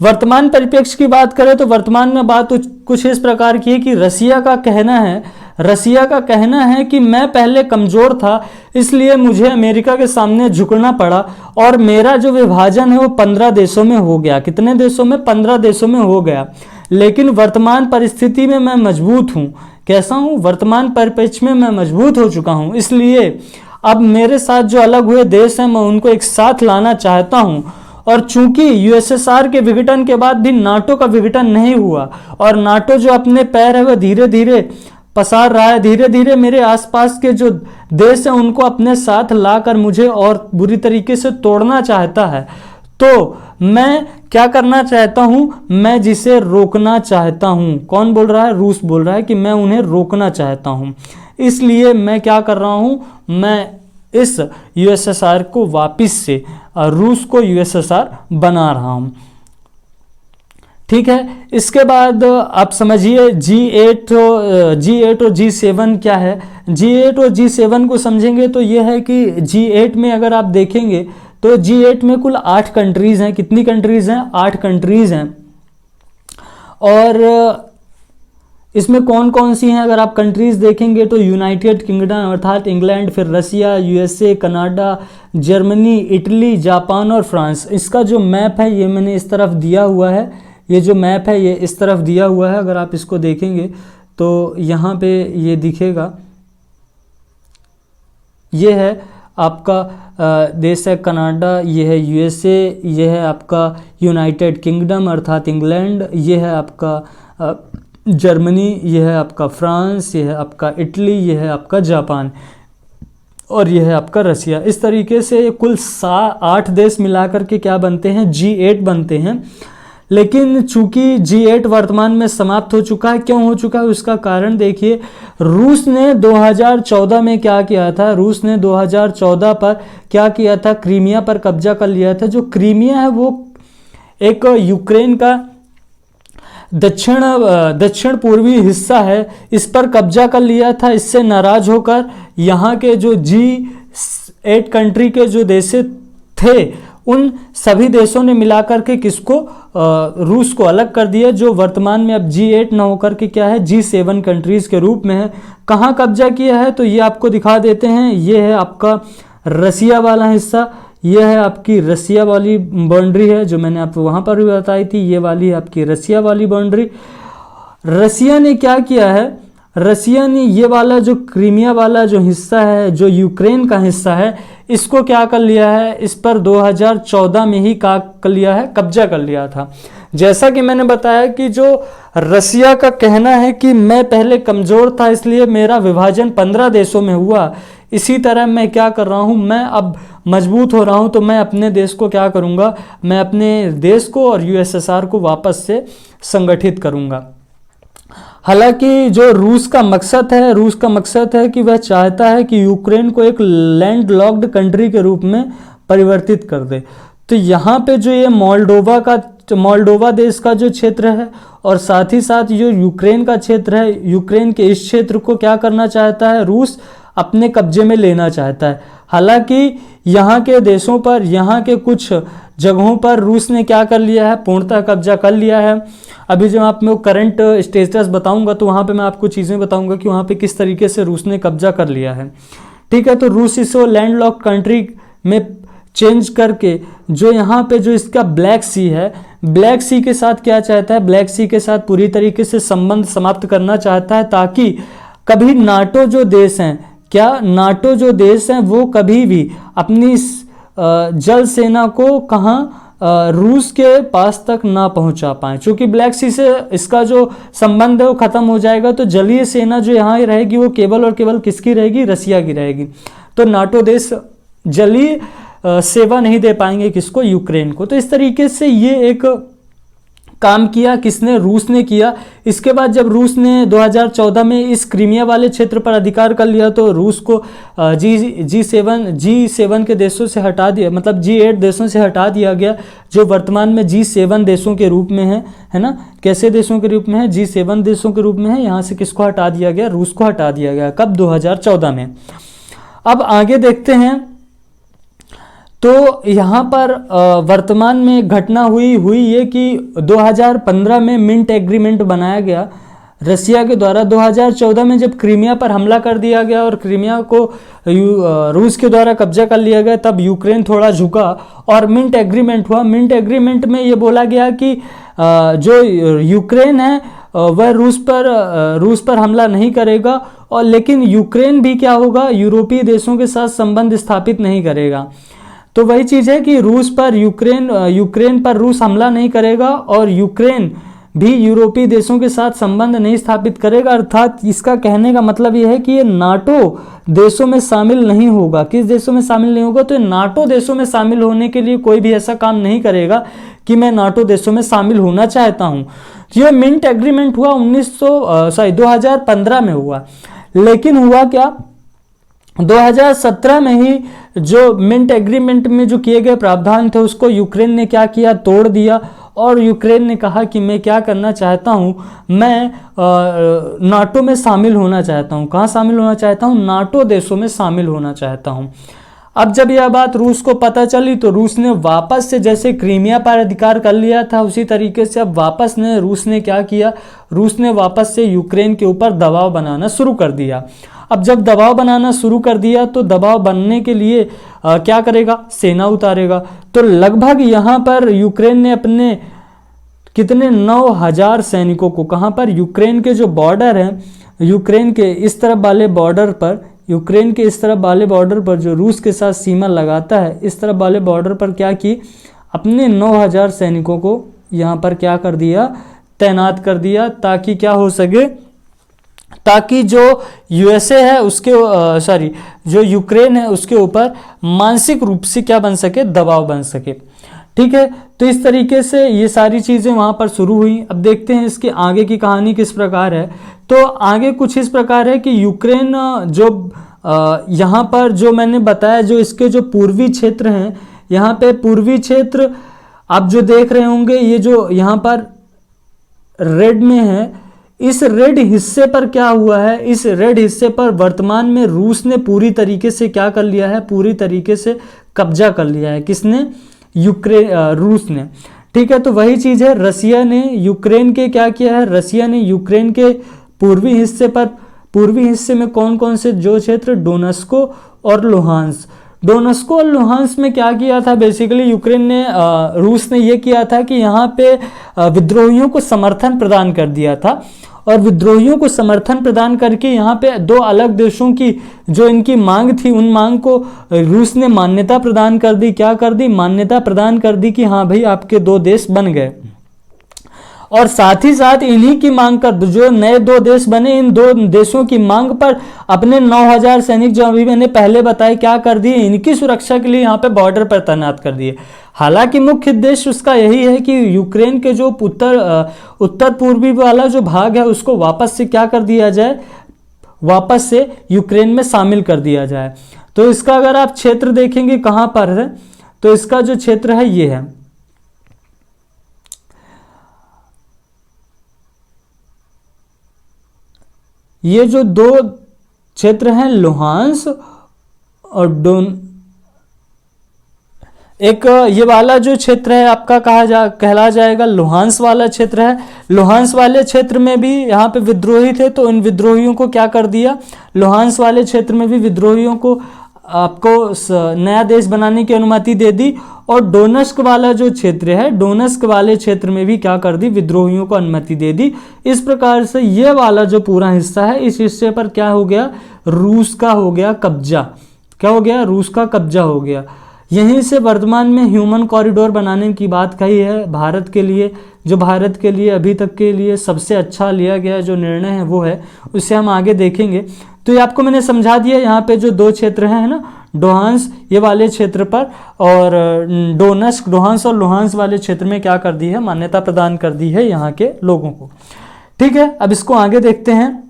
A: वर्तमान परिप्रेक्ष्य की बात करें तो वर्तमान में बात कुछ इस प्रकार की है कि रसिया का कहना है कि मैं पहले कमज़ोर था, इसलिए मुझे अमेरिका के सामने झुकना पड़ा और मेरा जो विभाजन है वो 15 देशों में हो गया। कितने देशों में? 15 देशों में हो गया। लेकिन वर्तमान परिस्थिति में मैं मजबूत हूँ। कैसा हूँ? वर्तमान परिप्रेक्ष्य में मैं मजबूत हो चुका हूँ, इसलिए अब मेरे साथ जो अलग हुए देश हैं मैं उनको एक साथ लाना चाहता हूँ। और चूंकि यूएसएसआर के विघटन के बाद भी नाटो का विघटन नहीं हुआ और नाटो जो अपने पैर है वह धीरे धीरे पसार रहा है, धीरे धीरे मेरे आसपास के जो देश हैं उनको अपने साथ लाकर मुझे और बुरी तरीके से तोड़ना चाहता है। तो मैं क्या करना चाहता हूं? मैं जिसे रोकना चाहता हूं। कौन बोल रहा है? रूस बोल रहा है कि मैं उन्हें रोकना चाहता हूं। इसलिए मैं क्या कर रहा हूं? मैं इस यूएसएसआर को वापस से रूस को यूएसएसआर बना रहा हूं। ठीक है। इसके बाद आप समझिए G8 और G7 क्या है। G8 और G7 को समझेंगे तो यह है कि G8 में अगर आप देखेंगे तो G8 में कुल 8 कंट्रीज़ हैं। कितनी कंट्रीज़ हैं? 8 कंट्रीज़ हैं। और इसमें कौन कौन सी हैं अगर आप कंट्रीज़ देखेंगे तो यूनाइटेड किंगडम अर्थात इंग्लैंड, फिर Russia, USA, Canada, Germany, Italy, Japan और फ्रांस। इसका जो मैप है ये मैंने इस तरफ दिया हुआ है। ये जो मैप है ये इस तरफ दिया हुआ है। अगर आप इसको देखेंगे तो यहाँ पे ये दिखेगा। ये है आपका देश है कनाडा, ये है यूएसए, ये है आपका यूनाइटेड किंगडम अर्थात इंग्लैंड, ये है आपका जर्मनी, ये है आपका फ्रांस, ये है आपका इटली, ये है आपका जापान और ये है आपका रसिया। इस तरीके से कुल 8 देश मिलाकर के क्या बनते हैं? G8 बनते हैं। लेकिन चूंकि G8 वर्तमान में समाप्त हो चुका है। क्यों हो चुका है? उसका कारण देखिए, रूस ने 2014 में क्या किया था? रूस ने 2014 पर क्या किया था? क्रीमिया पर कब्जा कर लिया था। जो क्रीमिया है वो एक यूक्रेन का दक्षिण पूर्वी हिस्सा है, इस पर कब्जा कर लिया था। इससे नाराज होकर यहाँ के जो G8 कंट्री के जो देश थे उन सभी देशों ने मिलाकर के किसको? रूस को अलग कर दिया, जो वर्तमान में अब G8 न होकर के क्या है? G7 कंट्रीज़ के रूप में है। कहाँ कब्जा किया है तो ये आपको दिखा देते हैं। ये है आपका रसिया वाला हिस्सा, ये है आपकी रसिया वाली बाउंड्री है जो मैंने आपको वहाँ पर भी बताई थी। ये वाली है आपकी रसिया वाली बाउंड्री। रसिया ने क्या किया है? रसिया ने ये वाला जो क्रीमिया वाला जो हिस्सा है, जो यूक्रेन का हिस्सा है, इसको क्या कर लिया है? इस पर 2014 में ही क्या कर लिया है? कब्जा कर लिया था। जैसा कि मैंने बताया कि जो रसिया का कहना है कि मैं पहले कमज़ोर था इसलिए मेरा विभाजन 15 देशों में हुआ, इसी तरह मैं क्या कर रहा हूँ? मैं अब मजबूत हो रहा हूँ तो मैं अपने देश को क्या करूँगा? मैं अपने देश को और यूएसएसआर को वापस से संगठित करूँगा। हालांकि जो रूस का मकसद है कि वह चाहता है कि यूक्रेन को एक लैंड लॉक्ड कंट्री के रूप में परिवर्तित कर दे। तो यहाँ पे जो ये मोल्डोवा देश का जो क्षेत्र है और साथ ही साथ जो यूक्रेन का क्षेत्र है, यूक्रेन के इस क्षेत्र को क्या करना चाहता है? रूस अपने कब्जे में लेना चाहता है। हालांकि यहाँ के देशों पर, यहाँ के कुछ जगहों पर रूस ने क्या कर लिया है? पूर्णतः कब्जा कर लिया है। अभी जब आप मैं करंट स्टेटस बताऊंगा तो वहाँ पे मैं आपको चीज़ें बताऊंगा कि वहाँ पे किस तरीके से रूस ने कब्जा कर लिया है। ठीक है। तो रूस इसको लैंडलॉक कंट्री में चेंज करके जो यहाँ पे जो इसका ब्लैक सी है, ब्लैक सी के साथ क्या चाहता है? ब्लैक सी के साथ पूरी तरीके से संबंध समाप्त करना चाहता है, ताकि कभी नाटो जो देश हैं वो कभी भी अपनी जल सेना को कहाँ? रूस के पास तक ना पहुंचा पाए। चूंकि ब्लैक सी से इसका जो संबंध है वो खत्म हो जाएगा, तो जलीय सेना जो यहाँ रहेगी वो केवल और केवल किसकी रहेगी? रसिया की रहेगी। तो नाटो देश जलीय सेवा नहीं दे पाएंगे किसको? यूक्रेन को। तो इस तरीके से ये एक काम किया, किसने? रूस ने किया। इसके बाद जब रूस ने 2014 में इस क्रीमिया वाले क्षेत्र पर अधिकार कर लिया तो रूस को G7 के देशों से हटा दिया, मतलब G8 देशों से हटा दिया गया, जो वर्तमान में G7 देशों के रूप में है ना? कैसे देशों के रूप में है? G7 देशों के रूप में है। यहाँ से किसको हटा दिया गया? रूस को हटा दिया गया। कब? 2014 में। अब आगे देखते हैं तो यहाँ पर वर्तमान में एक घटना हुई ये कि 2015 में मिंट एग्रीमेंट बनाया गया रसिया के द्वारा। 2014 में जब क्रीमिया पर हमला कर दिया गया और क्रीमिया को रूस के द्वारा कब्जा कर लिया गया, तब यूक्रेन थोड़ा झुका और मिंट एग्रीमेंट हुआ। मिंट एग्रीमेंट में ये बोला गया कि जो यूक्रेन है वह रूस पर हमला नहीं करेगा, और लेकिन यूक्रेन भी क्या होगा, यूरोपीय देशों के साथ संबंध स्थापित नहीं करेगा। तो वही चीज़ है कि यूक्रेन पर रूस हमला नहीं करेगा और यूक्रेन भी यूरोपीय देशों के साथ संबंध नहीं स्थापित करेगा। अर्थात इसका कहने का मतलब यह है कि ये नाटो देशों में शामिल नहीं होगा। किस देशों में शामिल नहीं होगा? तो नाटो देशों में शामिल होने के लिए कोई भी ऐसा काम नहीं करेगा कि मैं नाटो देशों में शामिल होना चाहता हूँ। ये मिंट एग्रीमेंट हुआ 2015 में हुआ, लेकिन हुआ क्या, 2017 में ही जो मिंट एग्रीमेंट में जो किए गए प्रावधान थे उसको यूक्रेन ने क्या किया, तोड़ दिया। और यूक्रेन ने कहा कि मैं क्या करना चाहता हूँ, मैं नाटो में शामिल होना चाहता हूँ। कहाँ शामिल होना चाहता हूँ? नाटो देशों में शामिल होना चाहता हूँ। अब जब यह बात रूस को पता चली तो रूस ने वापस से, जैसे क्रीमिया पर अधिकार कर लिया था उसी तरीके से अब रूस ने क्या किया, रूस ने वापस से यूक्रेन के ऊपर दबाव बनाना शुरू कर दिया। अब जब दबाव बनाना शुरू कर दिया तो दबाव बनने के लिए क्या करेगा, सेना उतारेगा। तो लगभग यहाँ पर यूक्रेन ने अपने कितने 9,000 सैनिकों को, कहाँ पर, यूक्रेन के जो बॉर्डर हैं, यूक्रेन के इस तरफ वाले बॉर्डर पर, यूक्रेन के इस तरफ वाले बॉर्डर पर जो रूस के साथ सीमा लगाता है, इस तरफ वाले बॉर्डर पर क्या की, अपने 9,000 सैनिकों को यहाँ पर क्या कर दिया, तैनात कर दिया, ताकि क्या हो सके, ताकि जो यूएसए है उसके जो यूक्रेन है उसके ऊपर मानसिक रूप से क्या बन सके, दबाव बन सके। ठीक है, तो इस तरीके से ये सारी चीज़ें वहाँ पर शुरू हुई। अब देखते हैं इसके आगे की कहानी किस प्रकार है। तो आगे कुछ इस प्रकार है कि यूक्रेन जो यहाँ पर जो मैंने बताया, जो इसके जो पूर्वी क्षेत्र हैं, यहाँ पे पूर्वी क्षेत्र आप जो देख रहे होंगे, ये जो यहाँ पर रेड में है, इस रेड हिस्से पर क्या हुआ है, इस रेड हिस्से पर वर्तमान में रूस ने पूरी तरीके से क्या कर लिया है, पूरी तरीके से कब्जा कर लिया है। किसने? रूस ने। ठीक है, तो वही चीज़ है, रसिया ने यूक्रेन के क्या किया है, रसिया ने यूक्रेन के पूर्वी हिस्से में कौन कौन से जो क्षेत्र, डोनेस्को और लुहांस में क्या किया था, बेसिकली यूक्रेन ने, रूस ने ये किया था कि यहाँ पे विद्रोहियों को समर्थन प्रदान कर दिया था, और विद्रोहियों को समर्थन प्रदान करके यहाँ पे दो अलग देशों की जो इनकी मांग थी, उन मांग को रूस ने मान्यता प्रदान कर दी। क्या कर दी? मान्यता प्रदान कर दी कि हाँ भाई आपके दो देश बन गए। और साथ ही साथ इन्हीं की मांग कर जो नए दो देश बने, इन दो देशों की मांग पर अपने 9,000 सैनिक जो अभी मैंने पहले बताए क्या कर दिए, इनकी सुरक्षा के लिए यहाँ पे बॉर्डर पर तैनात कर दिए। हालांकि मुख्य उद्देश्य उसका यही है कि यूक्रेन के जो उत्तर पूर्वी वाला जो भाग है उसको वापस से क्या कर दिया जाए, वापस से यूक्रेन में शामिल कर दिया जाए। तो इसका अगर आप क्षेत्र देखेंगे कहाँ पर है, तो इसका जो क्षेत्र है ये है, ये जो दो क्षेत्र हैं लुहांस और एक ये वाला जो क्षेत्र है आपका कहला जाएगा लुहांस वाला क्षेत्र है। लुहांस वाले क्षेत्र में भी यहाँ पे विद्रोही थे, तो इन विद्रोहियों को क्या कर दिया, लुहांस वाले क्षेत्र में भी विद्रोहियों को आपको नया देश बनाने की अनुमति दे दी। और डोनेस्क वाला जो क्षेत्र है, डोनेस्क वाले क्षेत्र में भी क्या कर दी, विद्रोहियों को अनुमति दे दी। इस प्रकार से ये वाला जो पूरा हिस्सा है, इस हिस्से पर क्या हो गया, रूस का हो गया कब्जा। क्या हो गया? रूस का कब्जा हो गया। यहीं से वर्तमान में ह्यूमन कॉरिडोर बनाने की बात कही है भारत के लिए, जो भारत के लिए अभी तक के लिए सबसे अच्छा लिया गया जो निर्णय है वो है, उससे हम आगे देखेंगे। तो ये आपको मैंने समझा दिया। यहाँ पे जो दो क्षेत्र हैं ना, डोहांस ये वाले क्षेत्र पर और डोहांस और लुहांस वाले क्षेत्र में क्या कर दी है, मान्यता प्रदान कर दी है यहाँ के लोगों को। ठीक है, अब इसको आगे देखते हैं।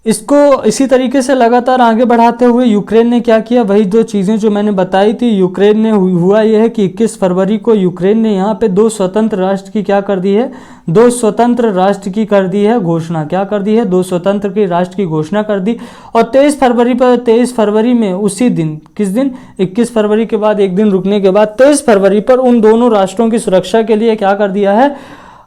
A: इसको इसी तरीके से लगातार आगे बढ़ाते हुए यूक्रेन ने क्या किया, वही दो चीज़ें जो मैंने बताई थी। यूक्रेन ने हुआ यह है कि 21 फरवरी को यूक्रेन ने यहाँ पे दो स्वतंत्र राष्ट्र की क्या कर दी है, दो स्वतंत्र राष्ट्र की कर दी है घोषणा। क्या कर दी है, दो स्वतंत्र के राष्ट्र की घोषणा कर दी। और 23 फरवरी में उसी दिन, किस दिन, 21 फरवरी के बाद एक दिन रुकने के बाद 23 फरवरी पर उन दोनों राष्ट्रों की सुरक्षा के लिए क्या कर दिया है,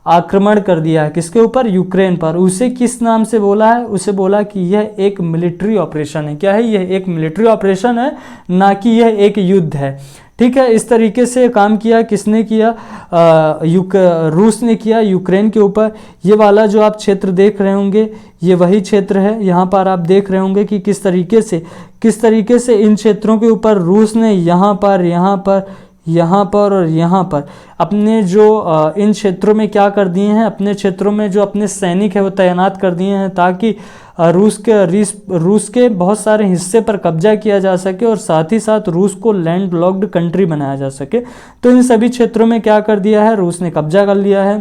A: आक्रमण कर दिया है। किसके ऊपर, यूक्रेन पर। उसे किस नाम से बोला है, उसे बोला कि यह एक मिलिट्री ऑपरेशन है। क्या है, यह एक मिलिट्री ऑपरेशन है, ना कि यह एक युद्ध है। ठीक है, इस तरीके से काम किया। किसने किया, रूस ने किया यूक्रेन के ऊपर। ये वाला जो आप क्षेत्र देख रहे होंगे, ये वही क्षेत्र है। यहाँ पर आप देख रहे होंगे कि किस तरीके से इन क्षेत्रों के ऊपर रूस ने यहाँ पर और यहाँ पर अपने जो इन क्षेत्रों में क्या कर दिए हैं, अपने क्षेत्रों में जो अपने सैनिक है वो तैनात कर दिए हैं, ताकि रूस के बहुत सारे हिस्से पर कब्जा किया जा सके और साथ ही साथ रूस को लैंड लॉक्ड कंट्री बनाया जा सके। तो इन सभी क्षेत्रों में क्या कर दिया है, रूस ने कब्जा कर लिया है।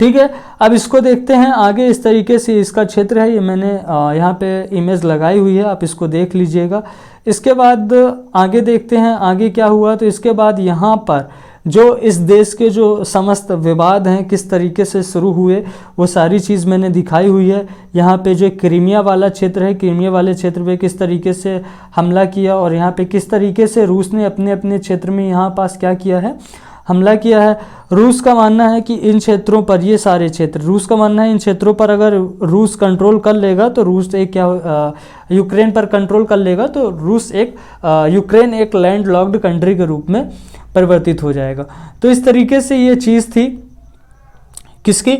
A: ठीक है, अब इसको देखते हैं आगे। इस तरीके से इसका क्षेत्र है, ये मैंने यहाँ पे इमेज लगाई हुई है, आप इसको देख लीजिएगा। इसके बाद आगे देखते हैं आगे क्या हुआ। तो इसके बाद यहाँ पर जो इस देश के जो समस्त विवाद हैं किस तरीके से शुरू हुए, वो सारी चीज़ मैंने दिखाई हुई है। यहाँ पे जो क्रीमिया वाला क्षेत्र है, क्रीमिया वाले क्षेत्र पे किस तरीके से हमला किया, और यहाँ पे किस तरीके से रूस ने अपने अपने क्षेत्र में यहाँ पास क्या किया है, हमला किया है। रूस का मानना है कि इन क्षेत्रों पर, ये सारे क्षेत्र, रूस का मानना है इन क्षेत्रों पर अगर रूस कंट्रोल कर लेगा तो रूस एक यूक्रेन पर कंट्रोल कर लेगा तो यूक्रेन एक लैंड लॉक्ड कंट्री के रूप में परिवर्तित हो जाएगा। तो इस तरीके से ये चीज़ थी, किसकी,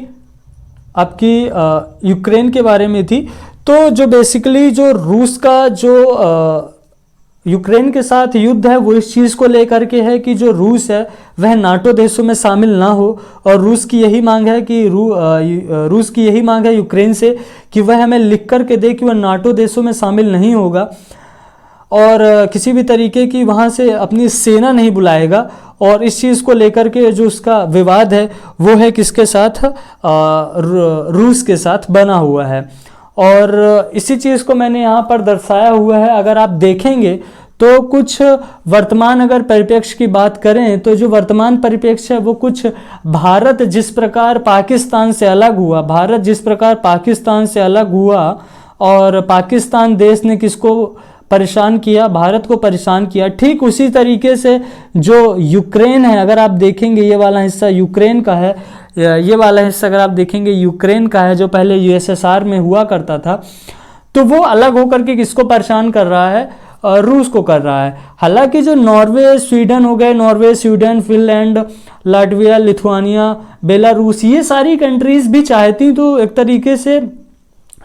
A: आपकी यूक्रेन के बारे में थी। तो जो बेसिकली जो रूस का जो यूक्रेन के साथ युद्ध है वो इस चीज़ को लेकर के है कि जो रूस है वह नाटो देशों में शामिल ना हो, और रूस की यही मांग है कि रूस की यही मांग है यूक्रेन से कि वह हमें लिख कर के दे कि वह नाटो देशों में शामिल नहीं होगा और किसी भी तरीके की वहाँ से अपनी सेना नहीं बुलाएगा। और इस चीज़ को लेकर के जो उसका विवाद है वो है किसके साथ, रूस के साथ बना हुआ है। और इसी चीज़ को मैंने यहाँ पर दर्शाया हुआ है। अगर आप देखेंगे तो कुछ वर्तमान अगर परिप्रेक्ष्य की बात करें तो जो वर्तमान परिप्रेक्ष्य है वो कुछ भारत जिस प्रकार पाकिस्तान से अलग हुआ, और पाकिस्तान देश ने किसको परेशान किया, भारत को परेशान किया, ठीक उसी तरीके से जो यूक्रेन है, अगर आप देखेंगे ये वाला हिस्सा यूक्रेन का है, ये वाला हिस्सा अगर आप देखेंगे यूक्रेन का है, जो पहले यूएसएसआर में हुआ करता था, तो वो अलग होकर के किसको परेशान कर रहा है, रूस को कर रहा है। हालांकि जो नॉर्वे स्वीडन हो गए, Norway Sweden Finland Latvia Lithuania Belarus, ये सारी कंट्रीज भी चाहती तो एक तरीके से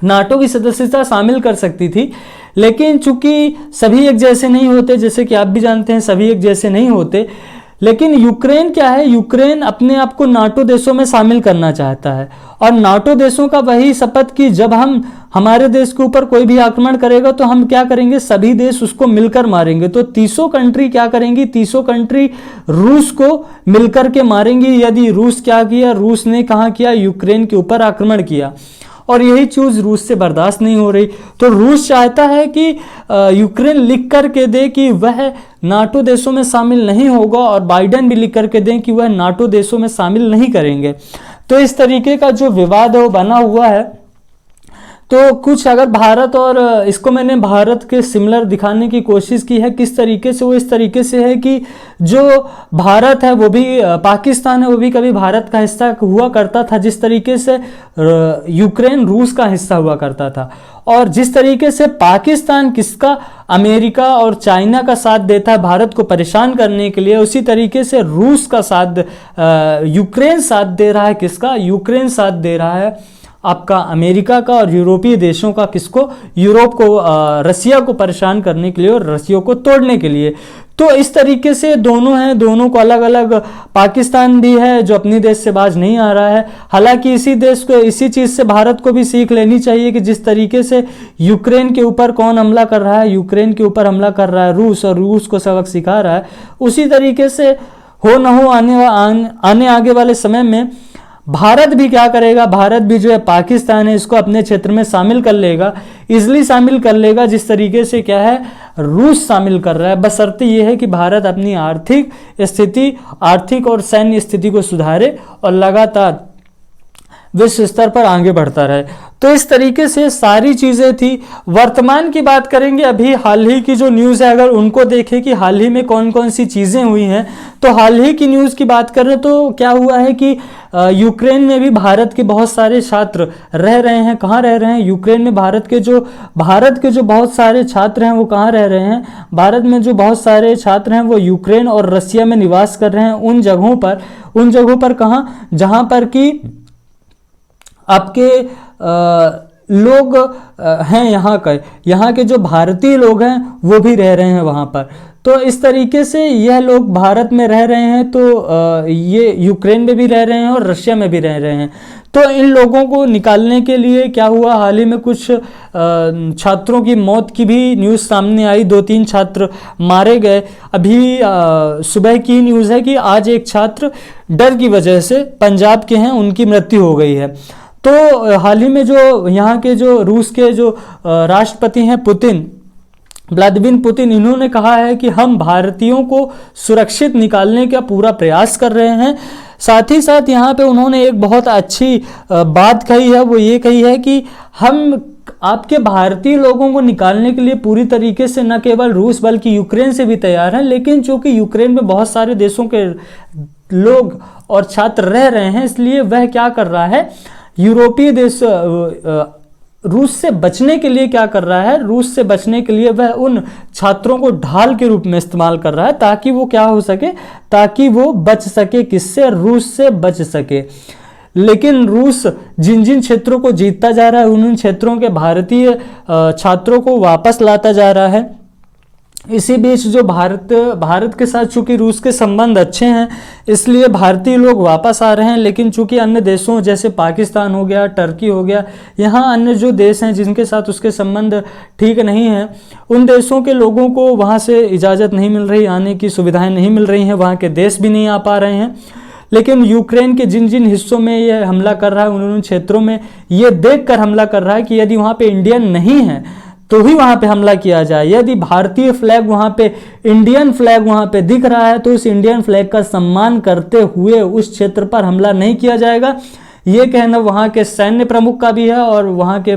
A: नाटो की सदस्यता शामिल कर सकती थी, लेकिन चूंकि सभी एक जैसे नहीं होते, जैसे कि आप भी जानते हैं सभी एक जैसे नहीं होते। लेकिन यूक्रेन क्या है, यूक्रेन अपने आप को नाटो देशों में शामिल करना चाहता है, और नाटो देशों का वही शपथ कि जब हमारे देश के ऊपर कोई भी आक्रमण करेगा तो हम क्या करेंगे, सभी देश उसको मिलकर मारेंगे। तो 30 कंट्री क्या करेंगी, 30 कंट्री रूस को मिलकर के मारेंगी। यदि रूस क्या किया, रूस ने कहाँ किया, यूक्रेन के ऊपर आक्रमण किया, और यही चीज़ रूस से बर्दाश्त नहीं हो रही। तो रूस चाहता है कि यूक्रेन लिख करके दे कि वह नाटो देशों में शामिल नहीं होगा, और बाइडेन भी लिख करके दें कि वह नाटो देशों में शामिल नहीं करेंगे। तो इस तरीके का जो विवाद है वो बना हुआ है। तो कुछ अगर भारत, और इसको मैंने भारत के सिमिलर दिखाने की कोशिश की है, किस तरीके से, वो इस तरीके से है कि जो भारत है वो भी, पाकिस्तान है वो भी कभी भारत का हिस्सा हुआ करता था, जिस तरीके से यूक्रेन रूस का हिस्सा हुआ करता था। और जिस तरीके से पाकिस्तान किसका, अमेरिका और चाइना का साथ देता है भारत को परेशान करने के लिए, उसी तरीके से रूस का साथ, यूक्रेन साथ दे रहा है, किसका, यूक्रेन साथ दे रहा है आपका अमेरिका का और यूरोपीय देशों का, किसको, यूरोप को, रसिया को परेशान करने के लिए और रसिया को तोड़ने के लिए। तो इस तरीके से दोनों हैं, दोनों को अलग अलग, पाकिस्तान भी है जो अपनी देश से बाज नहीं आ रहा है। हालांकि इसी देश को, इसी चीज़ से भारत को भी सीख लेनी चाहिए कि जिस तरीके से यूक्रेन के ऊपर कौन हमला कर रहा है, यूक्रेन के ऊपर हमला कर रहा है रूस, और रूस को सबक सिखा रहा है, उसी तरीके से हो न हो आने आगे वाले समय में भारत भी क्या करेगा, भारत भी जो है पाकिस्तान है इसको अपने क्षेत्र में शामिल कर लेगा, इजली शामिल कर लेगा, जिस तरीके से क्या है रूस शामिल कर रहा है। बशर्ते ये है कि भारत अपनी आर्थिक स्थिति, आर्थिक और सैन्य स्थिति को सुधारे और लगातार विश्व स्तर पर आगे बढ़ता रहे। तो इस तरीके से सारी चीज़ें थी। वर्तमान की बात करेंगे, अभी हाल ही की जो न्यूज़ है अगर उनको देखें कि हाल ही में कौन कौन सी चीज़ें हुई हैं, तो हाल ही की न्यूज़ की बात करें तो क्या हुआ है कि यूक्रेन में भी भारत के बहुत सारे छात्र रह रहे हैं। कहाँ रह रहे हैं? यूक्रेन में भारत के जो बहुत सारे छात्र हैं वो कहाँ रह रहे हैं? भारत में जो बहुत सारे छात्र हैं वो यूक्रेन और रसिया में निवास कर रहे हैं। उन जगहों पर कहाँ? जहाँ पर कि आपके लोग हैं यहाँ के जो भारतीय लोग हैं वो भी रह रहे हैं वहाँ पर। तो इस तरीके से यह लोग भारत में रह रहे हैं, तो ये यूक्रेन में भी रह रहे हैं और रशिया में भी रह रहे हैं। तो इन लोगों को निकालने के लिए क्या हुआ, हाल ही में कुछ छात्रों की मौत की भी न्यूज़ सामने आई, 2-3 छात्र मारे गए। अभी सुबह की न्यूज़ है कि आज एक छात्र डर की वजह से, पंजाब के हैं, उनकी मृत्यु हो गई है। तो हाल ही में जो यहाँ के जो रूस के जो राष्ट्रपति हैं व्लादिमीर पुतिन, इन्होंने कहा है कि हम भारतीयों को सुरक्षित निकालने का पूरा प्रयास कर रहे हैं। साथ ही साथ यहाँ पे उन्होंने एक बहुत अच्छी बात कही है, वो ये कही है कि हम आपके भारतीय लोगों को निकालने के लिए पूरी तरीके से न केवल रूस बल्कि यूक्रेन से भी तैयार हैं, लेकिन चूंकि यूक्रेन में बहुत सारे देशों के लोग और छात्र रह रहे हैं, इसलिए वह क्या कर रहा है, यूरोपीय देश रूस से बचने के लिए क्या कर रहा है, रूस से बचने के लिए वह उन छात्रों को ढाल के रूप में इस्तेमाल कर रहा है, ताकि वो क्या हो सके, ताकि वो बच सके, किससे? रूस से बच सके। लेकिन रूस जिन जिन क्षेत्रों को जीतता जा रहा है, उन क्षेत्रों के भारतीय छात्रों को वापस लाता जा रहा है। इसी बीच जो भारत के साथ चूंकि रूस के संबंध अच्छे हैं, इसलिए भारतीय लोग वापस आ रहे हैं। लेकिन चूंकि अन्य देशों जैसे पाकिस्तान हो गया, टर्की हो गया, यहाँ अन्य जो देश हैं जिनके साथ उसके संबंध ठीक नहीं हैं, उन देशों के लोगों को वहाँ से इजाज़त नहीं मिल रही, आने की सुविधाएं नहीं मिल रही हैं, वहाँ के देश भी नहीं आ पा रहे हैं। लेकिन यूक्रेन के जिन जिन हिस्सों में ये हमला कर रहा है, उन क्षेत्रों में ये देखकर हमला कर रहा है कि यदि वहाँ पे इंडियन नहीं है तो ही वहाँ पे हमला किया जाए। यदि भारतीय फ्लैग वहाँ पे, इंडियन फ्लैग वहाँ पे दिख रहा है, तो उस इंडियन फ्लैग का सम्मान करते हुए उस क्षेत्र पर हमला नहीं किया जाएगा। ये कहना वहाँ के सैन्य प्रमुख का भी है और वहाँ के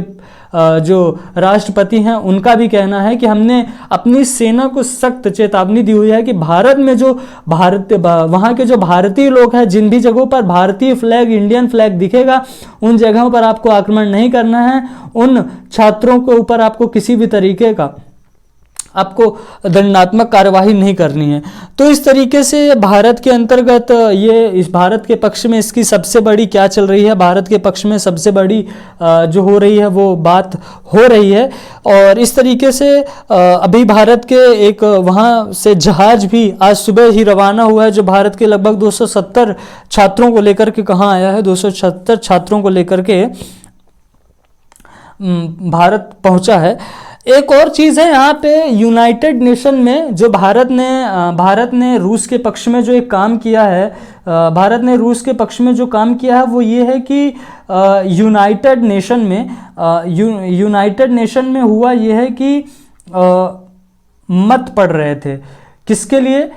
A: जो राष्ट्रपति हैं उनका भी कहना है कि हमने अपनी सेना को सख्त चेतावनी दी हुई है कि भारत में जो वहाँ के जो भारतीय लोग हैं, जिन भी जगहों पर भारतीय फ्लैग, इंडियन फ्लैग दिखेगा, उन जगहों पर आपको आक्रमण नहीं करना है। उन छात्रों के ऊपर आपको किसी भी तरीके का आपको दंडात्मक कार्यवाही नहीं करनी है। तो इस तरीके से भारत के अंतर्गत ये, इस भारत के पक्ष में इसकी सबसे बड़ी क्या चल रही है, भारत के पक्ष में सबसे बड़ी जो हो रही है वो बात हो रही है। और इस तरीके से अभी भारत के एक वहाँ से जहाज भी आज सुबह ही रवाना हुआ है, जो भारत के लगभग 270 छात्रों को लेकर के कहाँ आया है, 276 छात्रों को लेकर के भारत पहुँचा है। एक और चीज़ है यहाँ पे, यूनाइटेड नेशन में जो भारत ने रूस के पक्ष में जो एक काम किया है, भारत ने रूस के पक्ष में जो काम किया है वो ये है कि यूनाइटेड नेशन में हुआ ये है कि मत पड़ रहे थे, किसके लिए?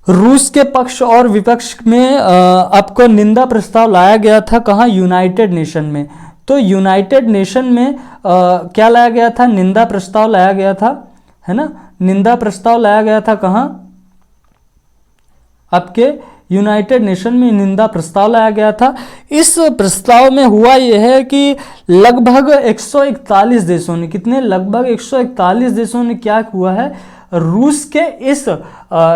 A: रूस के पक्ष और विपक्ष में आपको निंदा प्रस्ताव लाया गया था। कहाँ? यूनाइटेड नेशन में। तो यूनाइटेड नेशन में क्या लाया गया था? निंदा प्रस्ताव लाया गया था, है ना? निंदा प्रस्ताव लाया गया था कहाँ? आपके यूनाइटेड नेशन में निंदा प्रस्ताव लाया गया था। इस प्रस्ताव में हुआ यह है कि लगभग 141 देशों ने, कितने? लगभग 141 देशों ने क्या हुआ है, रूस के इस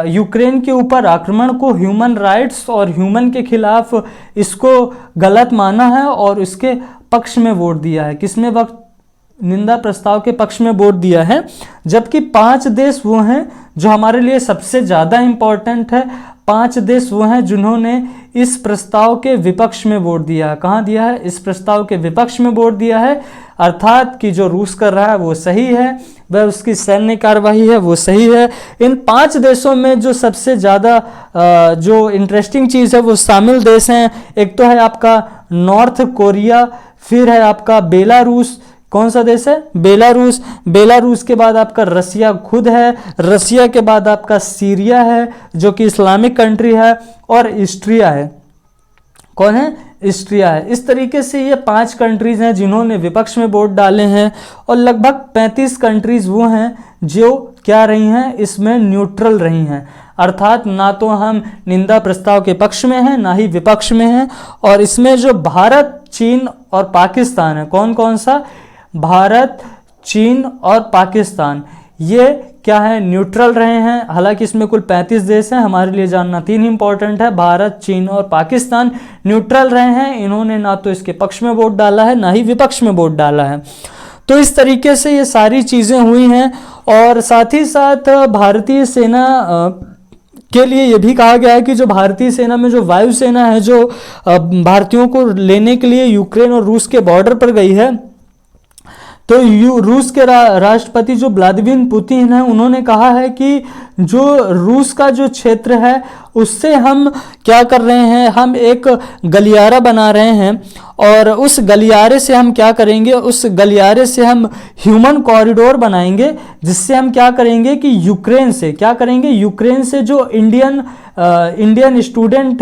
A: यूक्रेन के ऊपर आक्रमण को ह्यूमन राइट्स और ह्यूमन के खिलाफ इसको गलत माना है और इसके पक्ष में वोट दिया है। किसमें? वक्त निंदा प्रस्ताव के पक्ष में वोट दिया है। जबकि 5 देश वो हैं जो हमारे लिए सबसे ज़्यादा इम्पॉर्टेंट है, 5 देश वो हैं जिन्होंने इस प्रस्ताव के विपक्ष में वोट दिया है। कहाँ दिया है? इस प्रस्ताव के विपक्ष में वोट दिया है, अर्थात कि जो रूस कर रहा है वो सही है, वह उसकी सैन्य कार्यवाही है वो सही है। इन 5 देशों में जो सबसे ज़्यादा जो इंटरेस्टिंग चीज़ है वो शामिल देश हैं। एक तो है आपका नॉर्थ कोरिया, फिर है आपका बेलारूस। कौन सा देश है? बेलारूस। बेलारूस के बाद आपका रसिया खुद है। रसिया के बाद आपका सीरिया है जो कि इस्लामिक कंट्री है, और ऑस्ट्रिया है। कौन है? ऑस्ट्रिया है। इस तरीके से ये 5 कंट्रीज हैं जिन्होंने विपक्ष में वोट डाले हैं, और लगभग 35 कंट्रीज वो हैं जो क्या रही हैं, इसमें न्यूट्रल रही हैं। अर्थात ना तो हम निंदा प्रस्ताव के पक्ष में हैं ना ही विपक्ष में हैं। और इसमें जो भारत, चीन और पाकिस्तान है, कौन कौन सा? भारत, चीन और पाकिस्तान, ये क्या है? न्यूट्रल रहे हैं। हालांकि इसमें कुल 35 देश हैं, हमारे लिए जानना 3 इंपॉर्टेंट है। भारत, चीन और पाकिस्तान न्यूट्रल रहे हैं। इन्होंने ना तो इसके पक्ष में वोट डाला है ना ही विपक्ष में वोट डाला है। तो इस तरीके से ये सारी चीज़ें हुई हैं। और साथ ही साथ भारतीय सेना के लिए ये भी कहा गया है कि जो भारतीय सेना में जो वायुसेना है, जो भारतीयों को लेने के लिए यूक्रेन और रूस के बॉर्डर पर गई है, तो रूस के राष्ट्रपति जो व्लादिमीर पुतिन है, उन्होंने कहा है कि जो रूस का जो क्षेत्र है उससे हम क्या कर रहे हैं, हम एक गलियारा बना रहे हैं, और उस गलियारे से हम क्या करेंगे, उस गलियारे से हम ह्यूमन कॉरिडोर बनाएंगे, जिससे हम क्या करेंगे कि यूक्रेन से क्या करेंगे, यूक्रेन से जो इंडियन स्टूडेंट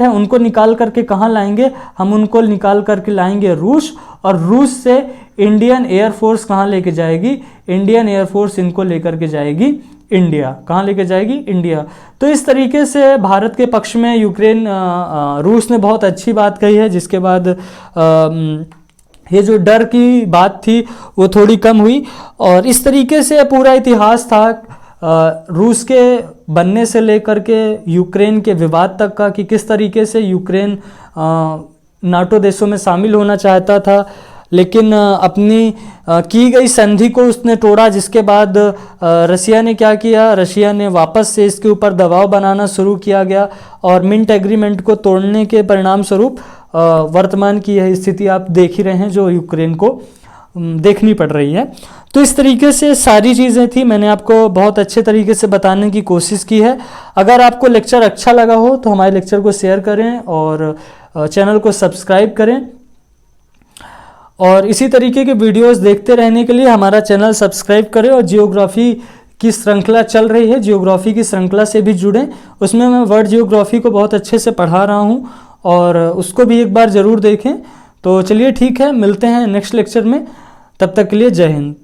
A: हैं उनको निकाल करके कहाँ लाएंगे, हम उनको निकाल करके लाएंगे रूस, और रूस से इंडियन एयरफोर्स कहाँ लेके जाएगी, इंडियन एयरफोर्स इनको लेकर के जाएगी इंडिया। कहाँ लेके जाएगी? इंडिया। तो इस तरीके से भारत के पक्ष में रूस ने बहुत अच्छी बात कही है, जिसके बाद ये जो डर की बात थी वो थोड़ी कम हुई। और इस तरीके से पूरा इतिहास था रूस के बनने से लेकर के यूक्रेन के विवाद तक का, कि किस तरीके से यूक्रेन नाटो देशों में शामिल होना चाहता था, लेकिन अपनी की गई संधि को उसने तोड़ा, जिसके बाद रशिया ने क्या किया, रशिया ने वापस से इसके ऊपर दबाव बनाना शुरू किया गया, और मिंट एग्रीमेंट को तोड़ने के परिणाम स्वरूप वर्तमान की यह स्थिति आप देख ही रहे हैं जो यूक्रेन को देखनी पड़ रही है। तो इस तरीके से सारी चीज़ें थी, मैंने आपको बहुत अच्छे तरीके से बताने की कोशिश की है। अगर आपको लेक्चर अच्छा लगा हो तो हमारे लेक्चर को शेयर करें और चैनल को सब्सक्राइब करें, और इसी तरीके के वीडियोस देखते रहने के लिए हमारा चैनल सब्सक्राइब करें। और जियोग्राफी की श्रृंखला चल रही है, जियोग्राफी की श्रृंखला से भी जुड़ें। उसमें मैं वर्ल्ड जियोग्राफी को बहुत अच्छे से पढ़ा रहा हूँ, और उसको भी एक बार ज़रूर देखें। तो चलिए ठीक है, मिलते हैं नेक्स्ट लेक्चर में। तब तक के लिए जय हिंद।